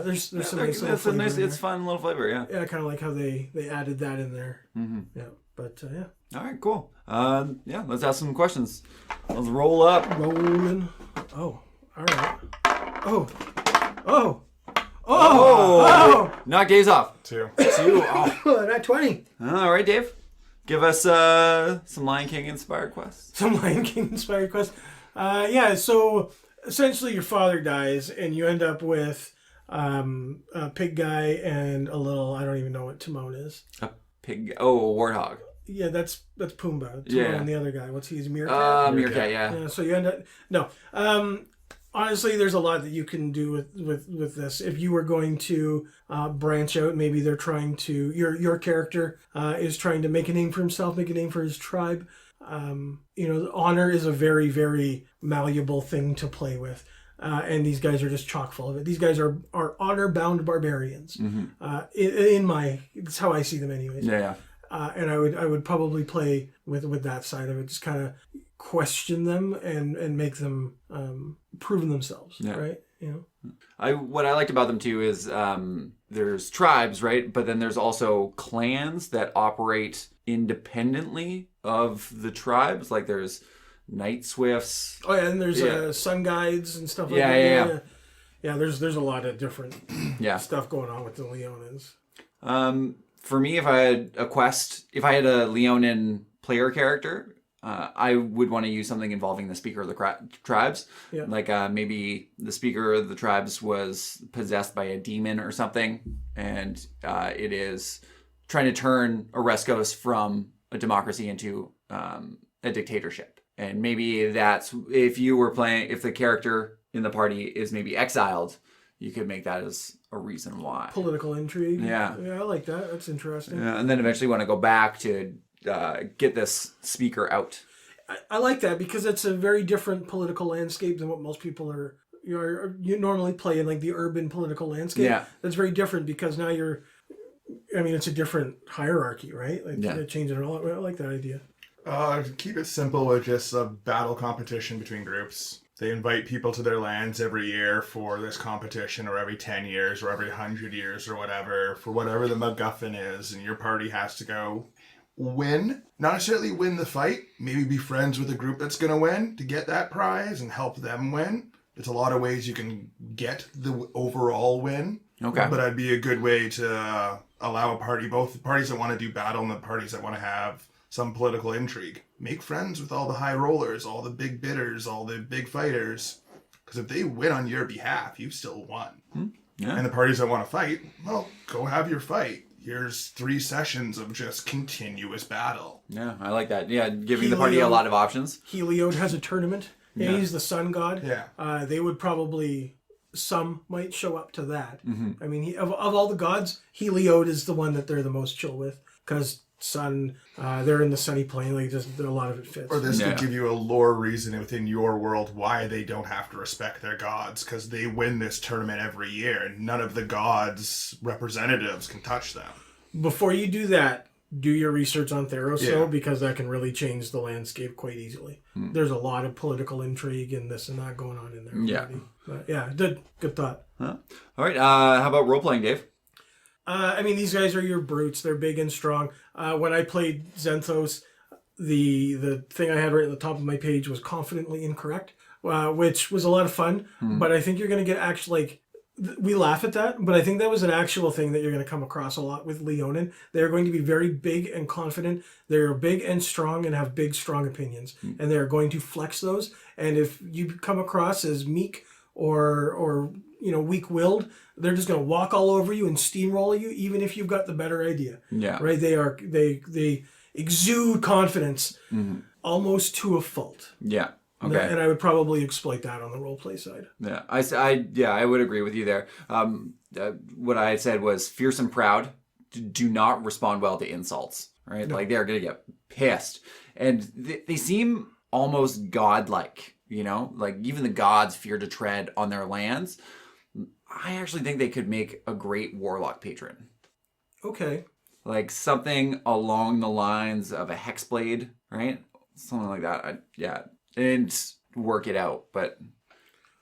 Speaker 1: there's some nice little flavor in there.
Speaker 2: It's fun little flavor, yeah.
Speaker 1: Yeah, I kind of like how they added that in there. Mm-hmm. Yeah, but yeah.
Speaker 2: All right, cool. Let's ask some questions. Let's roll up.
Speaker 1: Rolling. Oh, all right. Oh.
Speaker 2: Knock Dave's off.
Speaker 3: 2.
Speaker 2: 2. Oh.
Speaker 1: Not 20.
Speaker 2: All right, Dave. Give us some Lion King inspired quests.
Speaker 1: Some Lion King inspired quests. So essentially your father dies and you end up with a pig guy and a little, I don't even know what Timon is.
Speaker 2: A pig? Oh, a warthog.
Speaker 1: Yeah, that's Pumbaa. Timon
Speaker 2: Yeah.
Speaker 1: and the other guy. What's he? He's Meerkat?
Speaker 2: Meerkat, yeah.
Speaker 1: So you end up... No. Honestly, there's a lot that you can do with this. If you were going to branch out, maybe they're trying to... Your character is trying to make a name for himself, make a name for his tribe. Honor is a very, very malleable thing to play with. And these guys are just chock full of it. These guys are honor-bound barbarians. Mm-hmm. It's how I see them anyways.
Speaker 2: Yeah.
Speaker 1: And I would probably play with that side of it. Just kind of question them and make them proven themselves, right?
Speaker 2: What I liked about them too is there's tribes, right? But then there's also clans that operate independently of the tribes. Like there's Night Swifts.
Speaker 1: Oh yeah, and there's sun guides and stuff like that. Yeah. There's a lot of different stuff going on with the Leonins.
Speaker 2: For me, if I had a quest, if I had a Leonin player character, I would want to use something involving the speaker of the tribes. Yeah. Like maybe the speaker of the tribes was possessed by a demon or something, and it is trying to turn Oreskos from a democracy into a dictatorship. And maybe that's, if the character in the party is maybe exiled, you could make that as a reason why.
Speaker 1: Political intrigue.
Speaker 2: Yeah.
Speaker 1: Yeah, I like that. That's interesting.
Speaker 2: Yeah, and then eventually want to go back to get this speaker out.
Speaker 1: I like that because it's a very different political landscape than what most people you normally play in, like the urban political landscape. Yeah. That's very different because now it's a different hierarchy, right? They're changing it all. I like that idea.
Speaker 3: Keep it simple with just a battle competition between groups. They invite people to their lands every year for this competition, or every 10 years, or every 100 years, or whatever, for whatever the MacGuffin is, and your party has to go win. Not necessarily win the fight, maybe be friends with a group that's going to win to get that prize and help them win. There's a lot of ways you can get the overall win. Okay. But that'd be a good way to allow a party, both the parties that want to do battle and the parties that want to have some political intrigue. Make friends with all the high rollers, all the big bidders, all the big fighters. Because if they win on your behalf, you've still won. Yeah. And the parties that want to fight, well, go have your fight. Here's 3 sessions of just continuous battle.
Speaker 2: Yeah, I like that. Yeah, giving the party a lot of options.
Speaker 1: Heliod has a tournament. Yeah. He's the sun god.
Speaker 3: Yeah.
Speaker 1: They would probably... Some might show up to that. Mm-hmm. I mean, of all the gods, Heliod is the one that they're the most chill with. Because sun, they're in the sunny plane. Like, just a lot of it fits.
Speaker 3: Or this could give you a lore reason within your world why they don't have to respect their gods, because they win this tournament every year, and none of the gods' representatives can touch them.
Speaker 1: Before you do that, do your research on Theros, because that can really change the landscape quite easily. There's a lot of political intrigue and this and that going on in there already. Yeah. But good thought.
Speaker 2: Huh? All right. How about role-playing, Dave?
Speaker 1: These guys are your brutes. They're big and strong. When I played Xenthos, the thing I had right at the top of my page was confidently incorrect, which was a lot of fun. But I think you're going to get actually, we laugh at that, but I think that was an actual thing that you're going to come across a lot with Leonin. They're going to be very big and confident. They're big and strong and have big, strong opinions. And they're going to flex those. And if you come across as meek or weak-willed, they're just going to walk all over you and steamroll you, even if you've got the better idea.
Speaker 2: Yeah.
Speaker 1: Right? They exude confidence almost to a fault.
Speaker 2: Yeah. Okay.
Speaker 1: And I would probably exploit that on the roleplay side.
Speaker 2: Yeah. I would agree with you there. What I said was fierce and proud do not respond well to insults, right? Like they're going to get pissed. And they seem almost godlike, like even the gods fear to tread on their lands. I actually think they could make a great warlock patron.
Speaker 1: Okay.
Speaker 2: Like something along the lines of a hexblade, right? Something like that. And work it out, but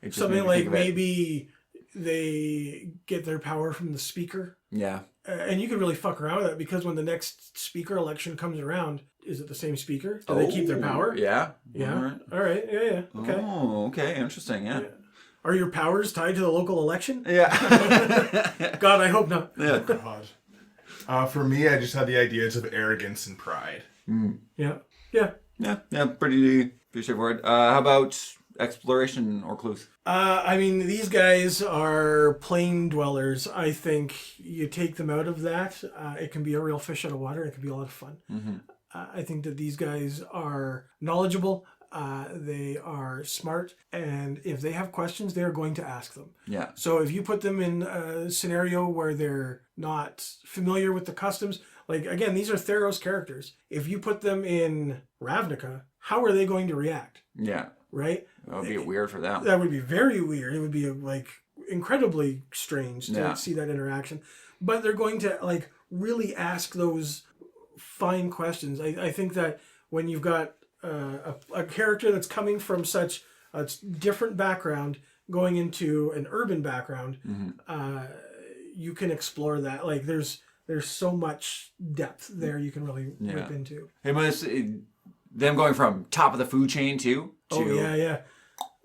Speaker 2: it just
Speaker 1: Something
Speaker 2: made me
Speaker 1: like
Speaker 2: think of it.
Speaker 1: maybe they get their power from the speaker.
Speaker 2: Yeah.
Speaker 1: And you can really fuck around with that because when the next speaker election comes around, is it the same speaker? Do they keep their power?
Speaker 2: Yeah.
Speaker 1: Yeah. All right. Yeah. Okay.
Speaker 2: Oh, okay. Interesting. Yeah.
Speaker 1: Are your powers tied to the local election?
Speaker 2: Yeah.
Speaker 1: God, I hope not.
Speaker 2: Yeah.
Speaker 3: God. For me, I just had the ideas of arrogance and pride.
Speaker 1: Yeah. Yeah.
Speaker 2: Yeah. Pretty straightforward. How about exploration or clues?
Speaker 1: These guys are plain dwellers. I think you take them out of that. It can be a real fish out of water. It can be a lot of fun. I think that these guys are knowledgeable. They are smart. And if they have questions, they're going to ask them.
Speaker 2: Yeah.
Speaker 1: So if you put them in a scenario where they're not familiar with the customs, like, again, these are Theros characters. If you put them in Ravnica, how are they going to react?
Speaker 2: Yeah.
Speaker 1: Right?
Speaker 2: That would be weird for them.
Speaker 1: That would be very weird. It would be incredibly strange to see that interaction. But they're going to really ask those fine questions. I think that when you've got a character that's coming from such a different background going into an urban background, you can explore that. Like there's so much depth there you can really rip into.
Speaker 2: Them going from top of the food chain to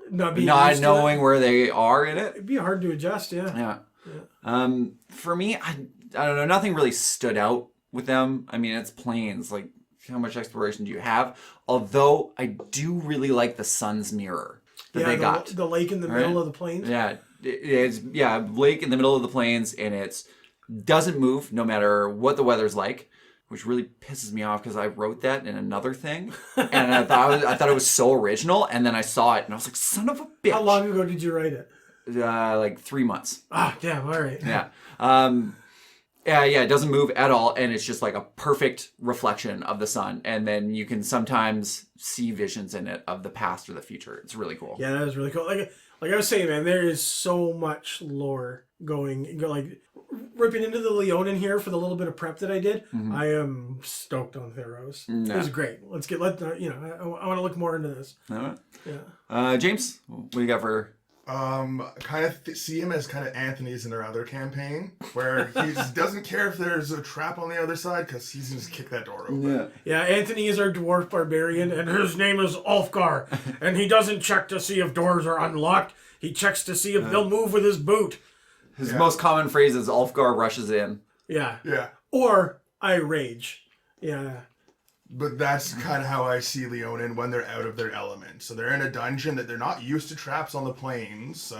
Speaker 2: not knowing where they are in it.
Speaker 1: It'd be hard to adjust.
Speaker 2: Yeah. For me, I don't know. Nothing really stood out with them. I mean, it's plains. Like, how much exploration do you have? Although I do really like the sun's mirror that they got.
Speaker 1: The lake in the middle of the plains.
Speaker 2: Yeah, it's lake in the middle of the plains, and it doesn't move no matter what the weather's like, which really pisses me off because I wrote that in another thing, and I thought it was so original, and then I saw it, and I was like, son of a bitch.
Speaker 1: How long ago did you write it?
Speaker 2: Like 3 months.
Speaker 1: Ah, damn. All right.
Speaker 2: Yeah. It doesn't move at all, and it's just like a perfect reflection of the sun. And then you can sometimes see visions in it of the past or the future. It's really cool.
Speaker 1: Yeah, that is really cool. Like I was saying, man, there is so much lore going ripping into the Leonin here for the little bit of prep that I did. I am stoked on Theros. It was great. I want to look more into this.
Speaker 2: All right.
Speaker 1: Yeah.
Speaker 2: James, what do you got for?
Speaker 3: Kind of see him as kind of Anthony's in their other campaign, where he just doesn't care if there's a trap on the other side because he's going to kick that door open.
Speaker 1: Yeah, Anthony is our dwarf barbarian, and his name is Ulfgar, and he doesn't check to see if doors are unlocked. He checks to see if they'll move with his boot.
Speaker 2: His most common phrase is Ulfgar rushes in.
Speaker 1: Yeah.
Speaker 3: Yeah.
Speaker 1: Or I rage. Yeah.
Speaker 3: But that's kind of how I see Leonin when they're out of their element. So they're in a dungeon that they're not used to traps on the plains. So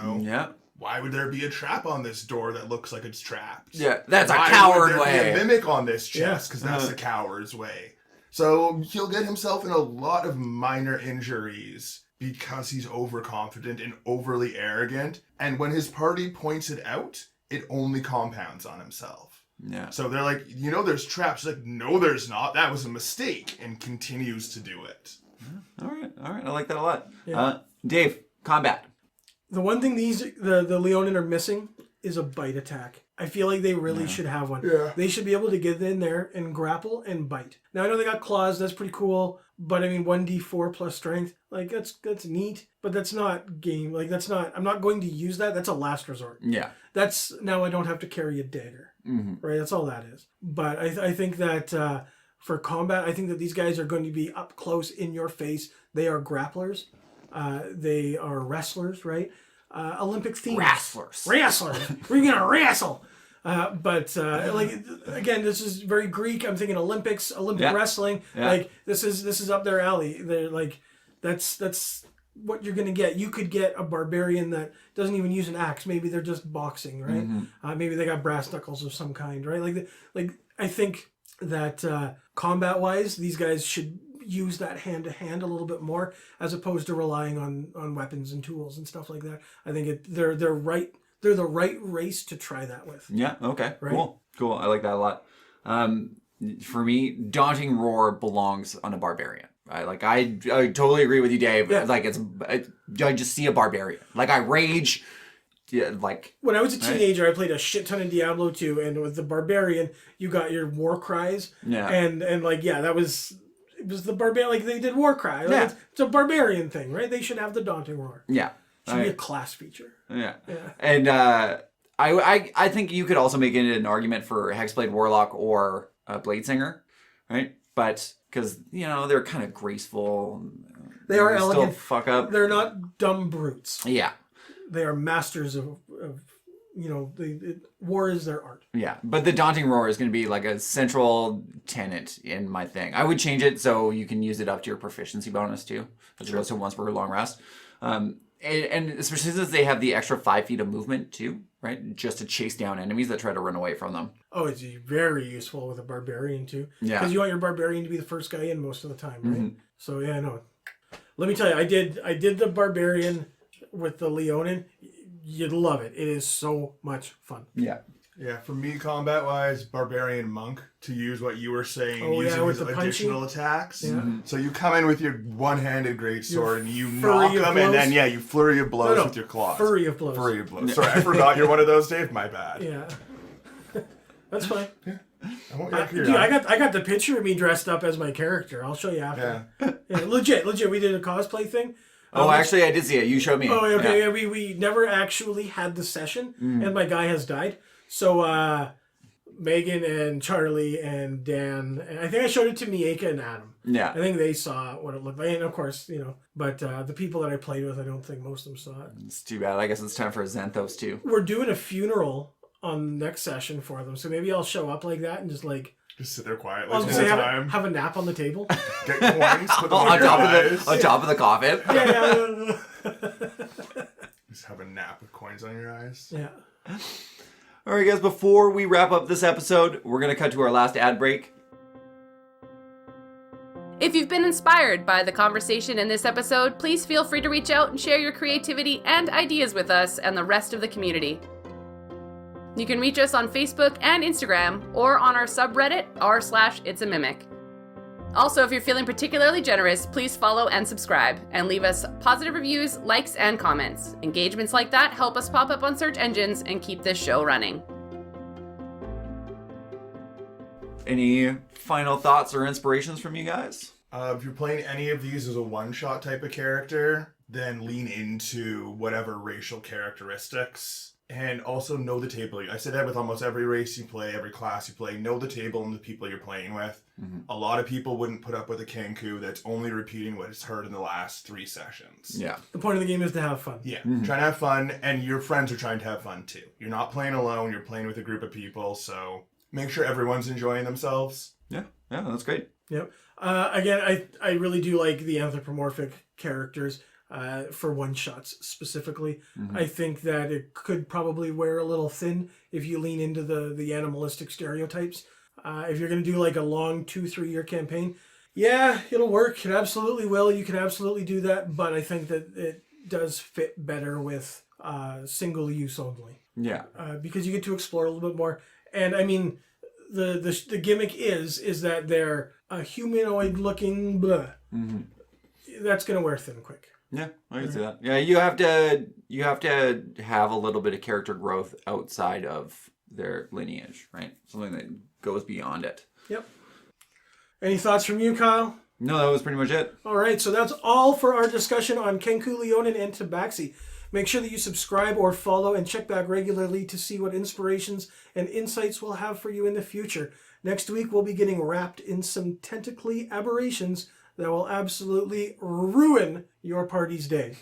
Speaker 3: why would there be a trap on this door that looks like it's trapped?
Speaker 2: Yeah, that's
Speaker 3: why
Speaker 2: a coward
Speaker 3: would there
Speaker 2: way.
Speaker 3: Be a mimic on this chest because that's a coward's way. So he'll get himself in a lot of minor injuries because he's overconfident and overly arrogant. And when his party points it out, it only compounds on himself.
Speaker 2: Yeah.
Speaker 3: So they're like, there's traps. Like, no, there's not. That was a mistake, and continues to do it.
Speaker 2: All right. I like that a lot.
Speaker 1: Yeah.
Speaker 2: Dave, combat.
Speaker 1: The one thing the Leonin are missing is a bite attack. I feel like they really should have one.
Speaker 3: Yeah.
Speaker 1: They should be able to get in there and grapple and bite. Now, I know they got claws. That's pretty cool. But, 1d4 plus strength. Like, that's neat. But that's not game. Like, that's not... I'm not going to use that. That's a last resort.
Speaker 2: Yeah.
Speaker 1: That's... Now I don't have to carry a dagger. Right? That's all that is. But I think that for combat, I think that these guys are going to be up close in your face. They are grapplers. They are wrestlers, right? Olympic themes.
Speaker 2: Wrestlers.
Speaker 1: We're going to wrestle. Again, this is very Greek. I'm thinking Olympic wrestling.
Speaker 2: Yeah.
Speaker 1: Like this is up their alley. They're like, that's what you're going to get. You could get a barbarian that doesn't even use an axe. Maybe they're just boxing, right? Maybe they got brass knuckles of some kind, right? Like I think that combat-wise, these guys should use that hand-to-hand a little bit more, as opposed to relying on weapons and tools and stuff like that. I think they're the right race to try that with.
Speaker 2: Yeah. Okay.
Speaker 1: Right?
Speaker 2: Cool. I like that a lot. For me, Daunting Roar belongs on a barbarian. I totally agree with you, Dave.
Speaker 1: Yeah.
Speaker 2: Like I just see a barbarian. Like I rage. Yeah, like
Speaker 1: when I was a teenager, I played a shit ton of Diablo 2, and with the barbarian, you got your war cries.
Speaker 2: Yeah.
Speaker 1: And it was the barbarian. Like they did war cry. Like it's a barbarian thing, right? They should have the Daunting Roar.
Speaker 2: Yeah.
Speaker 1: Should be a class feature.
Speaker 2: Yeah. And I think you could also make it an argument for Hexblade Warlock or Bladesinger, right? But because they're kind of graceful.
Speaker 1: They are elegant.
Speaker 2: Still fuck up.
Speaker 1: They're not dumb brutes.
Speaker 2: Yeah.
Speaker 1: They are masters of war is their art.
Speaker 2: Yeah, but the Daunting Roar is going to be like a central tenet in my thing. I would change it so you can use it up to your proficiency bonus too, as opposed to once per long rest. And especially since they have the extra 5 feet of movement too, right? Just to chase down enemies that try to run away from them.
Speaker 1: Oh, it's very useful with a barbarian too.
Speaker 2: Yeah.
Speaker 1: Because you want your barbarian to be the first guy in most of the time, right? So yeah, no. Let me tell you, I did the barbarian with the Leonin. You'd love it. It is so much fun.
Speaker 2: Yeah.
Speaker 3: Yeah, for me, combat-wise, Barbarian Monk, to use what you were saying,
Speaker 1: Oh,
Speaker 3: using
Speaker 1: yeah, with
Speaker 3: his
Speaker 1: the
Speaker 3: additional attacks.
Speaker 1: Yeah.
Speaker 3: So you come in with your one-handed greatsword and you
Speaker 1: flurry
Speaker 3: knock
Speaker 1: of
Speaker 3: them,
Speaker 1: blows?
Speaker 3: and then, you flurry of blows
Speaker 1: No,
Speaker 3: with your claws.
Speaker 1: Flurry of blows.
Speaker 3: Flurry of blows. Sorry, I forgot you're one of those, Dave. My bad.
Speaker 1: Yeah. That's fine.
Speaker 3: I won't yuck your
Speaker 1: Dude,
Speaker 3: eye.
Speaker 1: I got the picture of me dressed up as my character. I'll show you after. Yeah, legit. We did a cosplay thing.
Speaker 2: Actually, I did see it. You showed me.
Speaker 1: Oh, okay. Yeah. We never actually had the session, and my guy has died. So Megan and Charlie and Dan, and I think I showed it to Mieka and Adam.
Speaker 2: Yeah.
Speaker 1: I think they saw what it looked like, and of course, but the people that I played with, I don't think most of them saw it.
Speaker 2: It's too bad. I guess it's time for Xanthos too.
Speaker 1: We're doing a funeral on next session for them, so maybe I'll show up like that and just
Speaker 3: Just sit there quietly
Speaker 1: I'll
Speaker 3: the
Speaker 1: just
Speaker 3: whole
Speaker 1: say
Speaker 3: time.
Speaker 1: have a nap on the table.
Speaker 3: Get coins, put them
Speaker 2: on
Speaker 3: on your
Speaker 2: top
Speaker 3: eyes.
Speaker 2: on top of the coffin.
Speaker 1: Yeah.
Speaker 3: Just have a nap with coins on your eyes.
Speaker 1: Yeah.
Speaker 2: All right, guys, before we wrap up this episode, we're going to cut to our last ad break.
Speaker 4: If you've been inspired by the conversation in this episode, please feel free to reach out and share your creativity and ideas with us and the rest of the community. You can reach us on Facebook and Instagram or on our subreddit r/itsAmimic. Also, if you're feeling particularly generous, please follow and subscribe and leave us positive reviews, likes, and comments. Engagements like that help us pop up on search engines and keep this show running.
Speaker 2: Any final thoughts or inspirations from you guys?
Speaker 3: If you're playing any of these as a one-shot type of character, then lean into whatever racial characteristics. And also know the table. I say that with almost every race you play, every class you play. Know the table and the people you're playing with. A lot of people wouldn't put up with a Kenku that's only repeating what it's heard in the last 3 sessions.
Speaker 2: Yeah.
Speaker 1: The point of the game is to have fun.
Speaker 3: Yeah, trying to have fun, and your friends are trying to have fun too. You're not playing alone, you're playing with a group of people, so make sure everyone's enjoying themselves.
Speaker 2: Yeah, that's great.
Speaker 1: Yep. Again, I really do like the anthropomorphic characters for one-shots specifically. I think that it could probably wear a little thin if you lean into the animalistic stereotypes. If you're going to do like a long 2-3 year campaign, yeah, it'll work. It absolutely will. You can absolutely do that. But I think that it does fit better with single use only.
Speaker 2: Yeah.
Speaker 1: Because you get to explore a little bit more. And I mean, the gimmick is that they're a humanoid looking blah. That's going to wear thin quick.
Speaker 2: Yeah, I can see that. Yeah, you have to have a little bit of character growth outside of their lineage, right? Something that goes beyond it.
Speaker 1: Yep. Any thoughts from you, Kyle?
Speaker 2: No, that was pretty much it.
Speaker 1: All right, so that's all for our discussion on Kenku, Leonin, and Tabaxi. Make sure that you subscribe or follow and check back regularly to see what inspirations and insights we'll have for you in the future. Next week, we'll be getting wrapped in some tentacly aberrations that will absolutely ruin your party's day.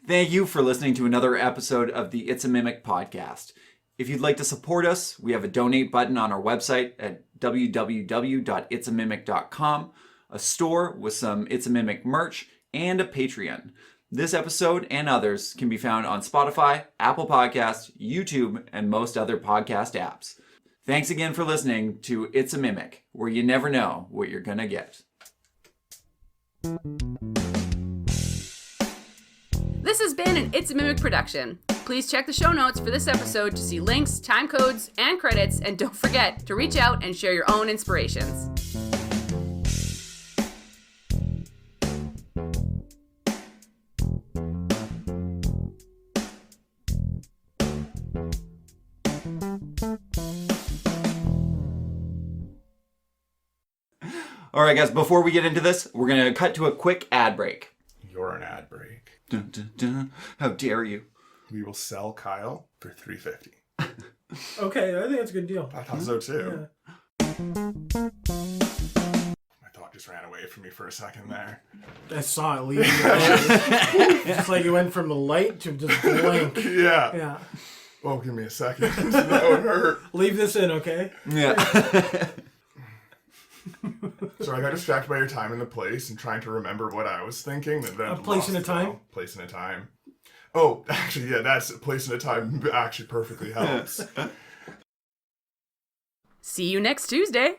Speaker 2: Thank you for listening to another episode of the It's a Mimic podcast. If you'd like to support us, we have a donate button on our website at www.itsamimic.com, a store with some It's a Mimic merch, and a Patreon. This episode and others can be found on Spotify, Apple Podcasts, YouTube, and most other podcast apps. Thanks again for listening to It's a Mimic, where you never know what you're gonna get.
Speaker 4: This has been an It's a Mimic production. Please check the show notes for this episode to see links, time codes, and credits, and don't forget to reach out and share your own inspirations.
Speaker 2: All right, guys, before we get into this, we're going to cut to a quick ad break.
Speaker 3: You're an ad break.
Speaker 2: Dun, dun, dun. How dare you?
Speaker 3: We will sell Kyle for $350.
Speaker 1: Okay, I think that's a good deal.
Speaker 3: I thought so too.
Speaker 1: Yeah.
Speaker 3: My thought just ran away from me for a second there.
Speaker 1: I saw it leave. It's like you went from a light to just blank.
Speaker 3: Yeah.
Speaker 1: Yeah.
Speaker 3: Oh, give me a second. That would hurt.
Speaker 1: Leave this in, okay?
Speaker 2: Yeah.
Speaker 3: So I got distracted by your time and the place and trying to remember what I was thinking. And then
Speaker 1: A place and a time?
Speaker 3: Place and a time. Oh, actually, yeah, that's a place and a time actually perfectly helps.
Speaker 4: See you next Tuesday.